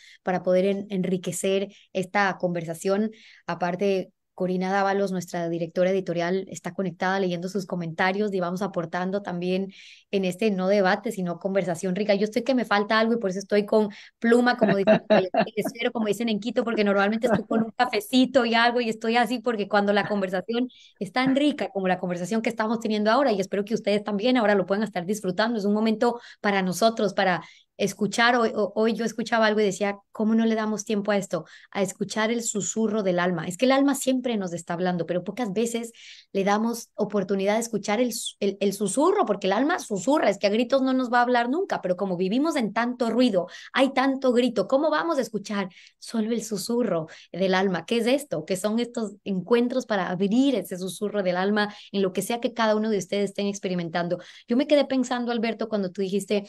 poder enriquecer esta conversación. Aparte, Corina Dávalos, nuestra directora editorial, está conectada leyendo sus comentarios y vamos aportando también en este no debate, sino conversación rica. Yo estoy que me falta algo y por eso estoy con pluma, como dicen en Guayaquil, esfero, como dicen en Quito, porque normalmente estoy con un cafecito y algo y estoy así porque cuando la conversación es tan rica como la conversación que estamos teniendo ahora y espero que ustedes también ahora lo puedan estar disfrutando. Es un momento para nosotros, para escuchar. Hoy yo escuchaba algo y decía, ¿cómo no le damos tiempo a esto? A escuchar el susurro del alma. Es que el alma siempre nos está hablando, pero pocas veces le damos oportunidad de escuchar el susurro, porque el alma susurra, es que a gritos no nos va a hablar nunca, pero como vivimos en tanto ruido, hay tanto grito, ¿cómo vamos a escuchar solo el susurro del alma? ¿Qué es esto? ¿Qué son estos encuentros para abrir ese susurro del alma en lo que sea que cada uno de ustedes estén experimentando? Yo me quedé pensando, Alberto, cuando tú dijiste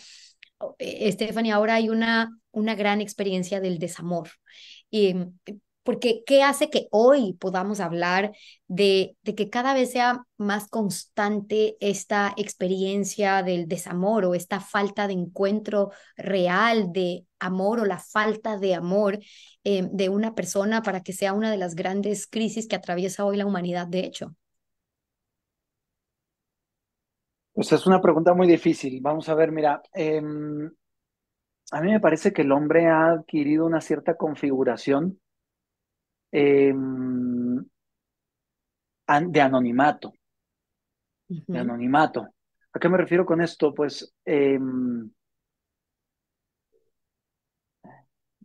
Stephanie, ahora hay una gran experiencia del desamor. Y, porque, ¿qué hace que hoy podamos hablar de que cada vez sea más constante esta experiencia del desamor o esta falta de encuentro real de amor o la falta de amor de una persona para que sea una de las grandes crisis que atraviesa hoy la humanidad, de hecho? Pues es una pregunta muy difícil. Vamos a ver, mira, a mí me parece que el hombre ha adquirido una cierta configuración de anonimato, de Ujú, anonimato. ¿A qué me refiero con esto? Pues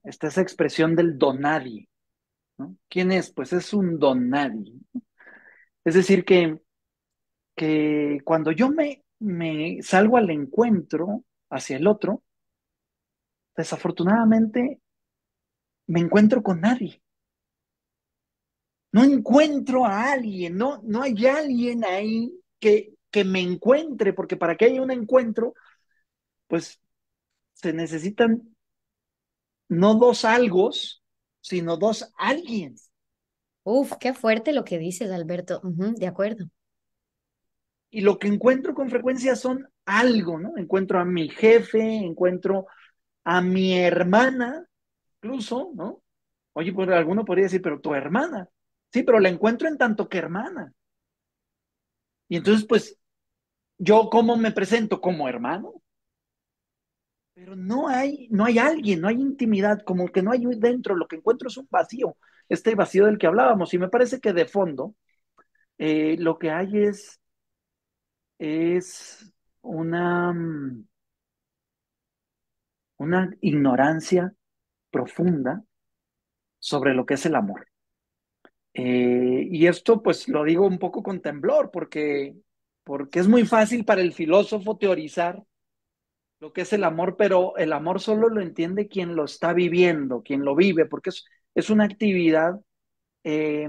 está esa expresión del don nadie, ¿no? ¿Quién es? Pues es un don nadie. Es decir, que cuando yo me salgo al encuentro hacia el otro, desafortunadamente me encuentro con nadie. No encuentro a alguien, no hay alguien ahí que me encuentre, porque para que haya un encuentro, pues se necesitan no dos algos, sino dos alguiens. uf, qué fuerte lo que dices, Alberto. Ujú, de acuerdo. Y lo que encuentro con frecuencia son algo, ¿no? Encuentro a mi jefe, encuentro a mi hermana, incluso, ¿no? Oye, pues alguno podría decir, pero tu hermana. Sí, pero la encuentro en tanto que hermana. Y entonces, pues, ¿yo cómo me presento? Como hermano. Pero no hay alguien, no hay intimidad, como que no hay dentro, lo que encuentro es un vacío, este vacío del que hablábamos. Y me parece que de fondo lo que hay es una ignorancia profunda sobre lo que es el amor. Y esto pues lo digo un poco con temblor, porque es muy fácil para el filósofo teorizar lo que es el amor, pero el amor solo lo entiende quien lo está viviendo, quien lo vive, porque es una actividad eh,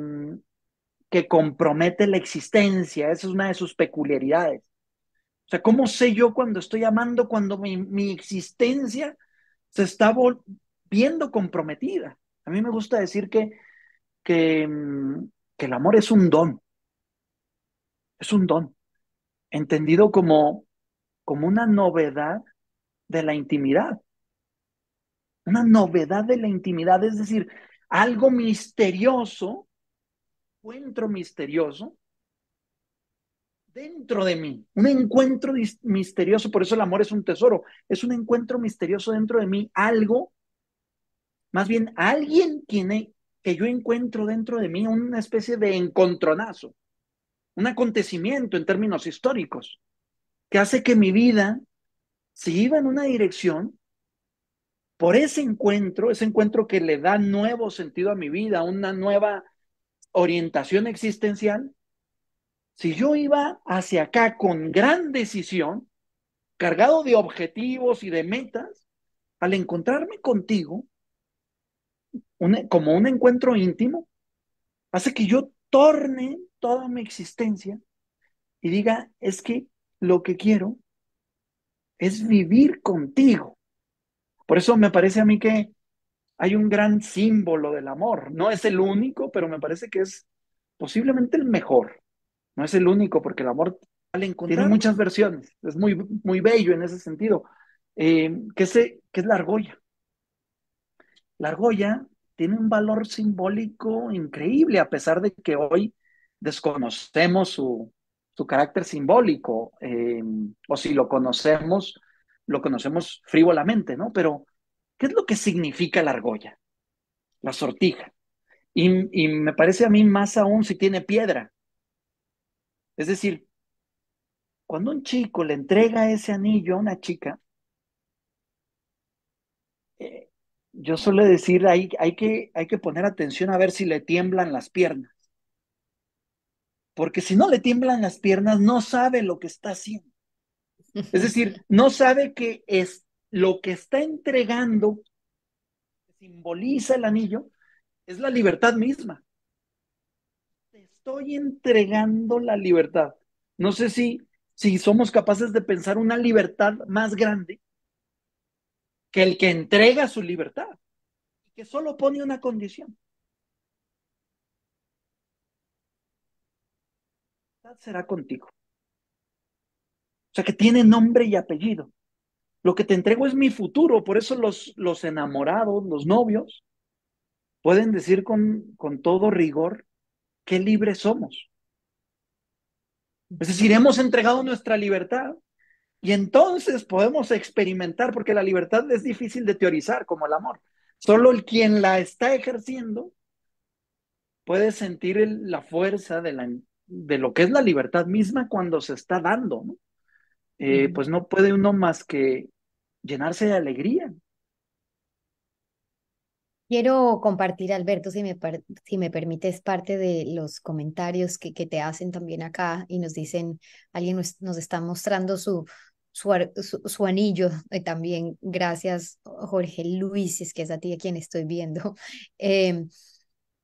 que compromete la existencia, esa es una de sus peculiaridades. O sea, ¿cómo sé yo cuando estoy amando, cuando mi existencia se está viendo comprometida? A mí me gusta decir que, que el amor es un don, entendido como una novedad de la intimidad, una novedad de la intimidad, es decir, algo misterioso, encuentro misterioso dentro de mí, un encuentro misterioso, por eso el amor es un tesoro, es un encuentro misterioso dentro de mí, algo, más bien alguien que yo encuentro dentro de mí, una especie de encontronazo, un acontecimiento en términos históricos, que hace que mi vida, si iba en una dirección, por ese encuentro que le da nuevo sentido a mi vida, una nueva orientación existencial, si yo iba hacia acá con gran decisión, cargado de objetivos y de metas, al encontrarme contigo, como un encuentro íntimo, hace que yo torne toda mi existencia y diga, es que lo que quiero es vivir contigo. Por eso me parece a mí que hay un gran símbolo del amor. No es el único, pero me parece que es posiblemente el mejor. No es el único, porque el amor tiene muchas versiones. Es muy, muy bello en ese sentido. ¿Qué es la argolla? La argolla tiene un valor simbólico increíble, a pesar de que hoy desconocemos su carácter simbólico, o si lo conocemos frívolamente, ¿no? Pero, ¿qué es lo que significa la argolla? La sortija. Y me parece a mí más aún si tiene piedra. Es decir, cuando un chico le entrega ese anillo a una chica, eh, yo suelo decir, hay que poner atención a ver si le tiemblan las piernas. Porque si no le tiemblan las piernas, no sabe lo que está haciendo. Es decir, no sabe que es lo que está entregando, que simboliza el anillo, es la libertad misma. Te estoy entregando la libertad. No sé si somos capaces de pensar una libertad más grande que el que entrega su libertad y que solo pone una condición. La libertad será contigo. O sea, que tiene nombre y apellido. Lo que te entrego es mi futuro. Por eso los enamorados, los novios, pueden decir con todo rigor qué libres somos. Es decir, hemos entregado nuestra libertad y entonces podemos experimentar, porque la libertad es difícil de teorizar como el amor. Solo el quien la está ejerciendo puede sentir la fuerza de lo que es la libertad misma cuando se está dando, ¿no? Pues no puede uno más que llenarse de alegría. Quiero compartir, Alberto, si me permites, parte de los comentarios que te hacen también acá y nos dicen, alguien nos está mostrando su anillo también. Gracias, Jorge Luis, si es que es a ti a quien estoy viendo. Em,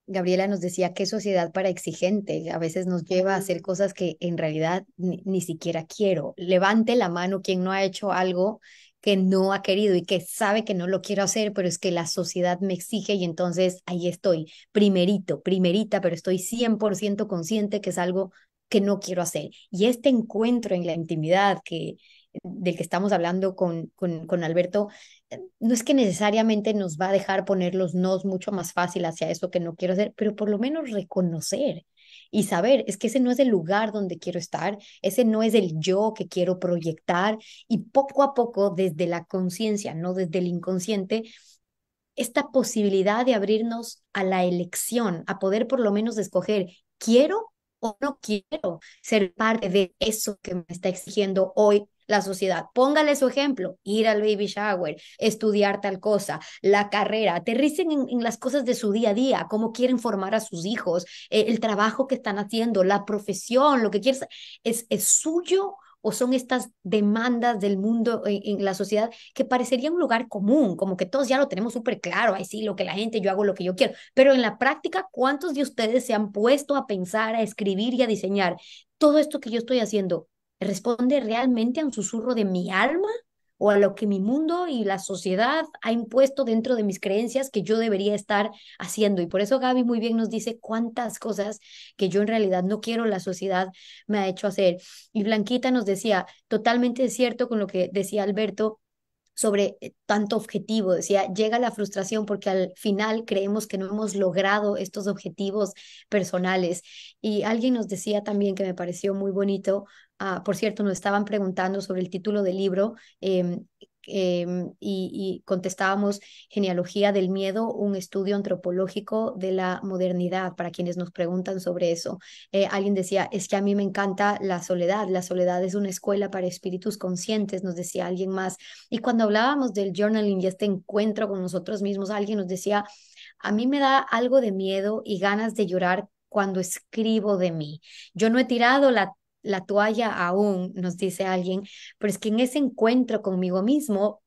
Gabriela nos decía, qué sociedad para exigente. A veces nos lleva a hacer cosas que en realidad ni siquiera quiero. Levante la mano quien no ha hecho algo que no ha querido y que sabe que no lo quiero hacer, pero es que la sociedad me exige y entonces ahí estoy, primerito, primerita, pero estoy 100% consciente que es algo que no quiero hacer. Y este encuentro en la intimidad del que estamos hablando con Alberto, no es que necesariamente nos va a dejar poner los nos mucho más fácil hacia eso que no quiero hacer, pero por lo menos reconocer y saber, es que ese no es el lugar donde quiero estar, ese no es el yo que quiero proyectar y poco a poco desde la conciencia, no desde el inconsciente, esta posibilidad de abrirnos a la elección, a poder por lo menos escoger, quiero o no quiero ser parte de eso que me está exigiendo hoy la sociedad. Póngale su ejemplo, ir al baby shower, estudiar tal cosa, la carrera, aterricen en las cosas de su día a día, cómo quieren formar a sus hijos, el trabajo que están haciendo, la profesión, lo que quieres, es suyo o son estas demandas del mundo en la sociedad que parecería un lugar común, como que todos ya lo tenemos súper claro, ahí sí, lo que la gente, yo hago lo que yo quiero, pero en la práctica, ¿cuántos de ustedes se han puesto a pensar, a escribir y a diseñar todo esto que yo estoy haciendo? ¿Responde realmente a un susurro de mi alma o a lo que mi mundo y la sociedad ha impuesto dentro de mis creencias que yo debería estar haciendo? Y por eso Gaby muy bien nos dice cuántas cosas que yo en realidad no quiero, la sociedad me ha hecho hacer. Y Blanquita nos decía, totalmente cierto con lo que decía Alberto sobre tanto objetivo. Decía, llega la frustración porque al final creemos que no hemos logrado estos objetivos personales. Y alguien nos decía también que me pareció muy bonito, por cierto, nos estaban preguntando sobre el título del libro. Y contestábamos Genealogía del Miedo, un estudio antropológico de la modernidad, para quienes nos preguntan sobre eso. Alguien decía, es que a mí me encanta la soledad es una escuela para espíritus conscientes, nos decía alguien más. Y cuando hablábamos del journaling y este encuentro con nosotros mismos, alguien nos decía, a mí me da algo de miedo y ganas de llorar cuando escribo de mí. Yo no he tirado la toalla aún, nos dice alguien, pero es que en ese encuentro conmigo mismo,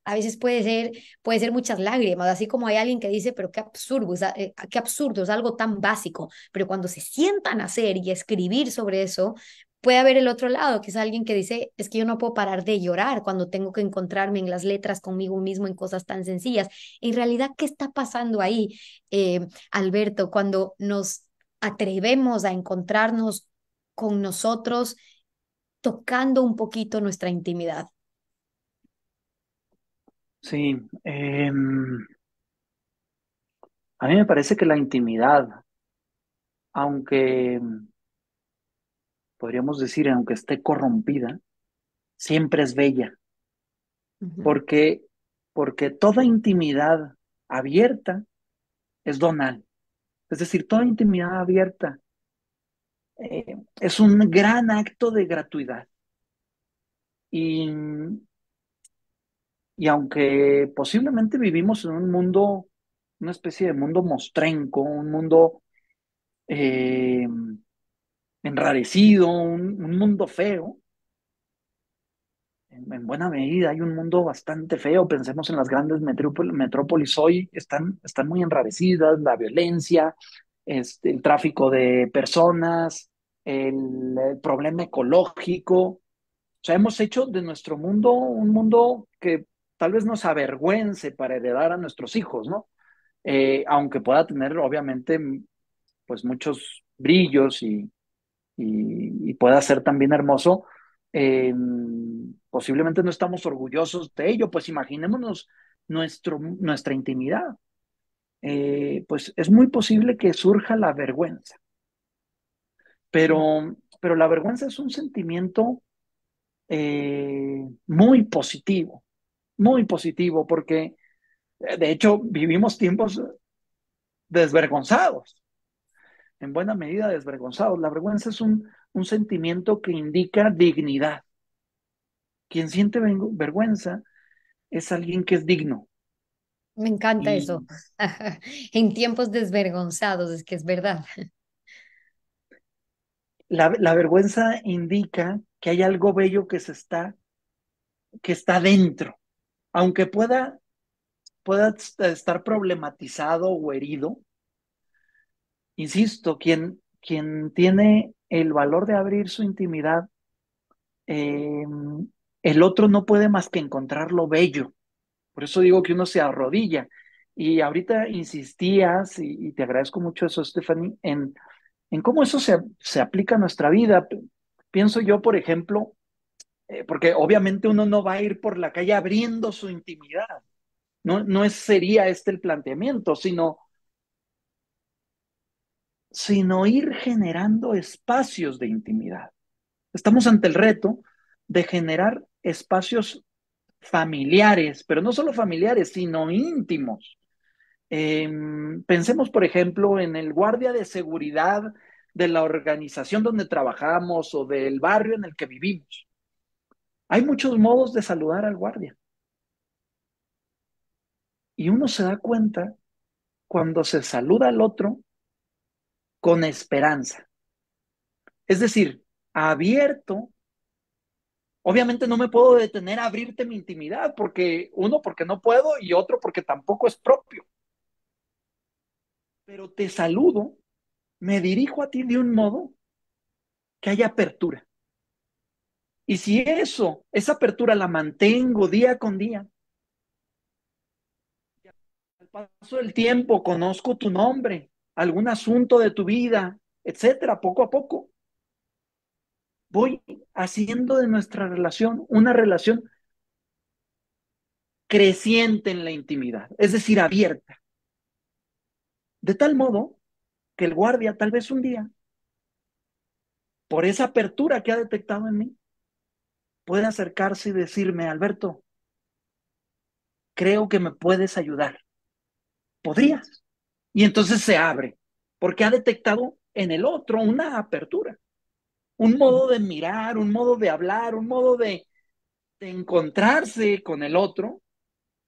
a veces puede ser muchas lágrimas, así como hay alguien que dice, pero qué absurdo, es algo tan básico, pero cuando se sientan a hacer y a escribir sobre eso, puede haber el otro lado, que es alguien que dice, es que yo no puedo parar de llorar cuando tengo que encontrarme en las letras conmigo mismo en cosas tan sencillas. En realidad, ¿qué está pasando ahí, Alberto, cuando nos atrevemos a encontrarnos con nosotros, tocando un poquito nuestra intimidad? Sí, a mí me parece que la intimidad, aunque podríamos decir, aunque esté corrompida, siempre es bella, Ujú. porque, porque toda intimidad abierta es donal. Es decir, toda intimidad abierta es un gran acto de gratuidad. Y, y aunque posiblemente vivimos en un mundo, una especie de mundo mostrenco, un mundo eh, enrarecido, un mundo feo, en buena medida hay un mundo bastante feo. Pensemos en las grandes metrópolis hoy, están muy enrarecidas, la violencia, el tráfico de personas, el problema ecológico. O sea, hemos hecho de nuestro mundo un mundo que tal vez nos avergüence para heredar a nuestros hijos, ¿no? Aunque pueda tener, obviamente, pues muchos brillos y pueda ser también hermoso, eh, posiblemente no estamos orgullosos de ello, pues imaginémonos nuestra intimidad. Pues es muy posible que surja la vergüenza, pero la vergüenza es un sentimiento muy positivo, porque de hecho vivimos tiempos desvergonzados, en buena medida desvergonzados. La vergüenza es un sentimiento que indica dignidad. Quien siente vergüenza es alguien que es digno. Me encanta eso. Y En tiempos desvergonzados, es que es verdad. la vergüenza indica que hay algo bello que está dentro. Aunque pueda estar problematizado o herido, insisto, quien tiene el valor de abrir su intimidad, eh, el otro no puede más que encontrar lo bello. Por eso digo que uno se arrodilla. Y ahorita insistías, y te agradezco mucho eso, Stephanie, en cómo eso se aplica a nuestra vida. Pienso yo, por ejemplo, porque obviamente uno no va a ir por la calle abriendo su intimidad. No sería este el planteamiento, sino ir generando espacios de intimidad. Estamos ante el reto de generar espacios familiares, pero no solo familiares, sino íntimos. Pensemos, por ejemplo, en el guardia de seguridad de la organización donde trabajamos o del barrio en el que vivimos. Hay muchos modos de saludar al guardia y uno se da cuenta cuando se saluda al otro con esperanza. Es decir, abierto. Obviamente no me puedo detener a abrirte mi intimidad porque uno, porque no puedo y otro, porque tampoco es propio. Pero te saludo, me dirijo a ti de un modo que haya apertura. Y si esa apertura la mantengo día con día, al paso del tiempo conozco tu nombre, algún asunto de tu vida, etcétera, poco a poco, voy haciendo de nuestra relación una relación creciente en la intimidad, es decir, abierta, de tal modo que el guardia tal vez un día, por esa apertura que ha detectado en mí, puede acercarse y decirme, Alberto, creo que me puedes ayudar. ¿Podrías? Y entonces se abre, porque ha detectado en el otro una apertura, un modo de mirar, un modo de hablar, un modo de encontrarse con el otro,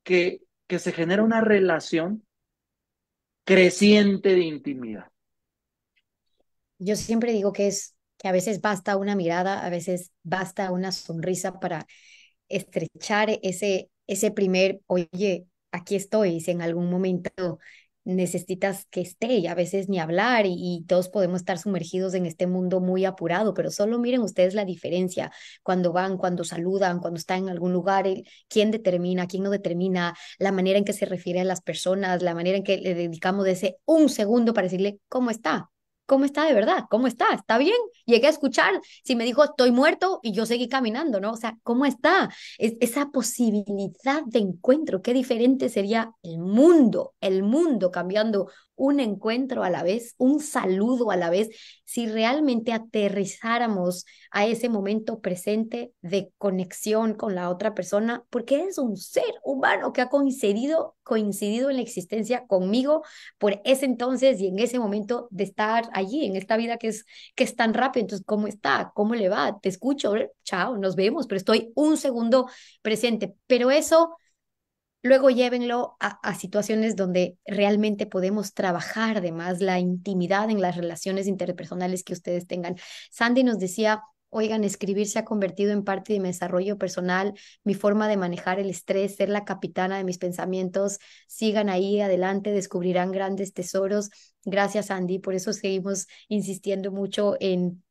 que se genera una relación creciente de intimidad. Yo siempre digo que a veces basta una mirada, a veces basta una sonrisa para estrechar ese primer, oye, aquí estoy, si en algún momento necesitas que esté, y a veces ni hablar, y todos podemos estar sumergidos en este mundo muy apurado, pero solo miren ustedes la diferencia cuando van, cuando saludan, cuando están en algún lugar, quién determina, quién no determina, la manera en que se refiere a las personas, la manera en que le dedicamos de ese un segundo para decirle, ¿cómo está? ¿Cómo está de verdad? ¿Cómo está? ¿Está bien? Llegué a escuchar si me dijo estoy muerto y yo seguí caminando, ¿no? O sea, ¿cómo está? Esa posibilidad de encuentro, qué diferente sería el mundo cambiando un encuentro a la vez, un saludo a la vez, si realmente aterrizáramos a ese momento presente de conexión con la otra persona, porque es un ser humano que ha coincidido en la existencia conmigo por ese entonces y en ese momento de estar allí, en esta vida que es tan rápido. Entonces, ¿cómo está? ¿Cómo le va? Te escucho, chao, nos vemos, pero estoy un segundo presente. Pero eso luego llévenlo a situaciones donde realmente podemos trabajar además la intimidad en las relaciones interpersonales que ustedes tengan. Sandy nos decía, oigan, escribir se ha convertido en parte de mi desarrollo personal, mi forma de manejar el estrés, ser la capitana de mis pensamientos. Sigan ahí adelante, descubrirán grandes tesoros. Gracias, Sandy. Por eso seguimos insistiendo mucho en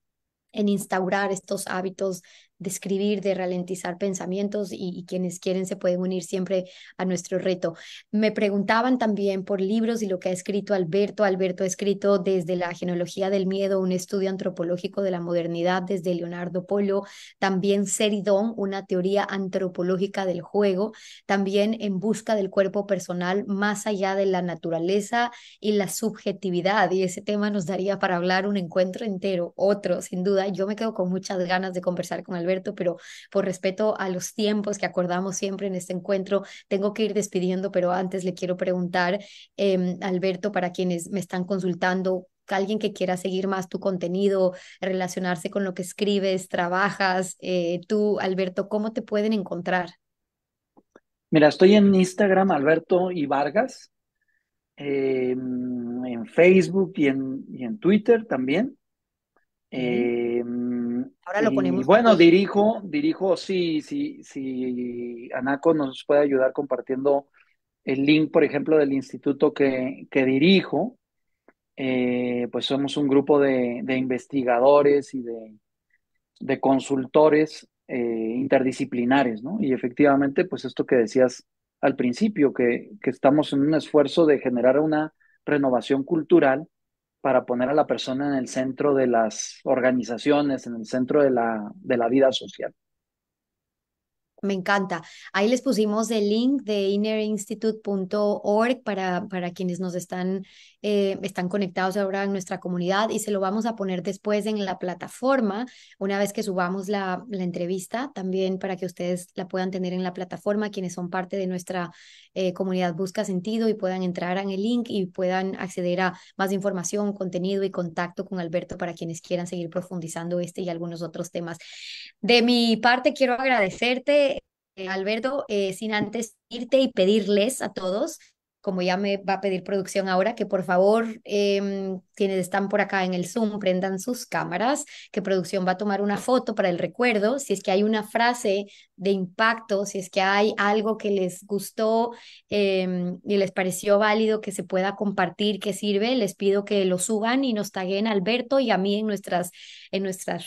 instaurar estos hábitos de escribir, de ralentizar pensamientos y quienes quieren se pueden unir siempre a nuestro reto. Me preguntaban también por libros y lo que ha escrito Alberto. Alberto ha escrito desde la genealogía del miedo, un estudio antropológico de la modernidad desde Leonardo Polo, también Seridón, una teoría antropológica del juego, también En busca del cuerpo personal más allá de la naturaleza y la subjetividad, y ese tema nos daría para hablar un encuentro entero, otro, sin duda. Yo me quedo con muchas ganas de conversar con Alberto, pero por respeto a los tiempos que acordamos siempre en este encuentro, tengo que ir despidiendo, pero antes le quiero preguntar, Alberto, para quienes me están consultando, alguien que quiera seguir más tu contenido, relacionarse con lo que escribes, trabajas, tú, Alberto, ¿cómo te pueden encontrar? Mira, estoy en Instagram, Alberto y Vargas, en Facebook y en Twitter también. Bien, Eh, ahora lo y ponemos bueno, aquí. dirijo, si Anaco nos puede ayudar compartiendo el link, por ejemplo, del instituto que dirijo. Pues somos un grupo de investigadores y de consultores interdisciplinares, ¿no? Y efectivamente, pues esto que decías al principio, que estamos en un esfuerzo de generar una renovación cultural para poner a la persona en el centro de las organizaciones, en el centro de la vida social. Me encanta. Ahí les pusimos el link de innerinstitute.org para quienes nos están conectados ahora en nuestra comunidad y se lo vamos a poner después en la plataforma, una vez que subamos la entrevista, también para que ustedes la puedan tener en la plataforma, quienes son parte de nuestra comunidad Busca Sentido y puedan entrar en el link y puedan acceder a más información, contenido y contacto con Alberto para quienes quieran seguir profundizando este y algunos otros temas. De mi parte, quiero agradecerte, Alberto, sin antes irte y pedirles a todos, como ya me va a pedir producción ahora, que por favor, quienes están por acá en el Zoom, prendan sus cámaras, que producción va a tomar una foto para el recuerdo, si es que hay una frase de impacto, si es que hay algo que les gustó y les pareció válido que se pueda compartir, que sirve, les pido que lo suban y nos taguen a Alberto y a mí en nuestras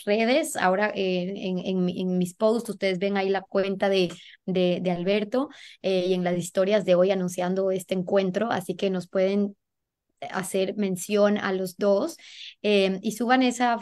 redes. Ahora en mis posts ustedes ven ahí la cuenta de Alberto y en las historias de hoy anunciando este encuentro, así que nos pueden hacer mención a los dos y suban esa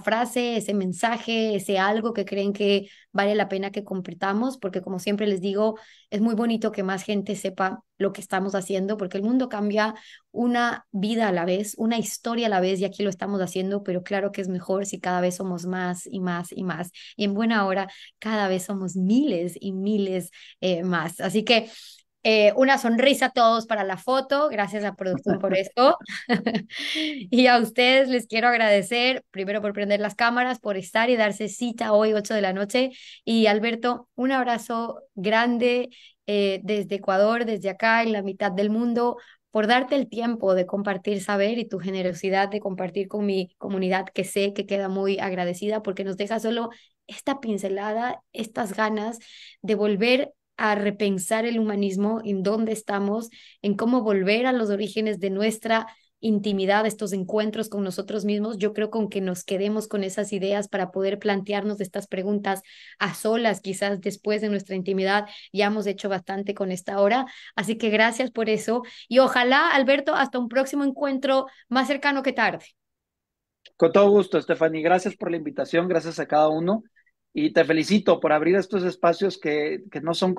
frase, ese mensaje, ese algo que creen que vale la pena que compartamos, porque como siempre les digo, es muy bonito que más gente sepa lo que estamos haciendo, porque el mundo cambia una vida a la vez, una historia a la vez, y aquí lo estamos haciendo, pero claro que es mejor si cada vez somos más y más y más. Y en buena hora, cada vez somos miles y miles más. Así que una sonrisa a todos para la foto. Gracias a producción por esto. Y a ustedes les quiero agradecer, primero por prender las cámaras, por estar y darse cita hoy, 8 de la noche. Y Alberto, un abrazo grande desde Ecuador, desde acá, en la mitad del mundo, por darte el tiempo de compartir saber y tu generosidad de compartir con mi comunidad, que sé que queda muy agradecida porque nos deja solo esta pincelada, estas ganas de volver a repensar el humanismo, en dónde estamos, en cómo volver a los orígenes de nuestra intimidad, estos encuentros con nosotros mismos. Yo creo con que nos quedemos con esas ideas para poder plantearnos estas preguntas a solas, quizás después de nuestra intimidad. Ya hemos hecho bastante con esta hora, así que gracias por eso y ojalá, Alberto, hasta un próximo encuentro más cercano que tarde. Con todo gusto, Stephanie. Gracias por la invitación, gracias a cada uno y te felicito por abrir estos espacios que no son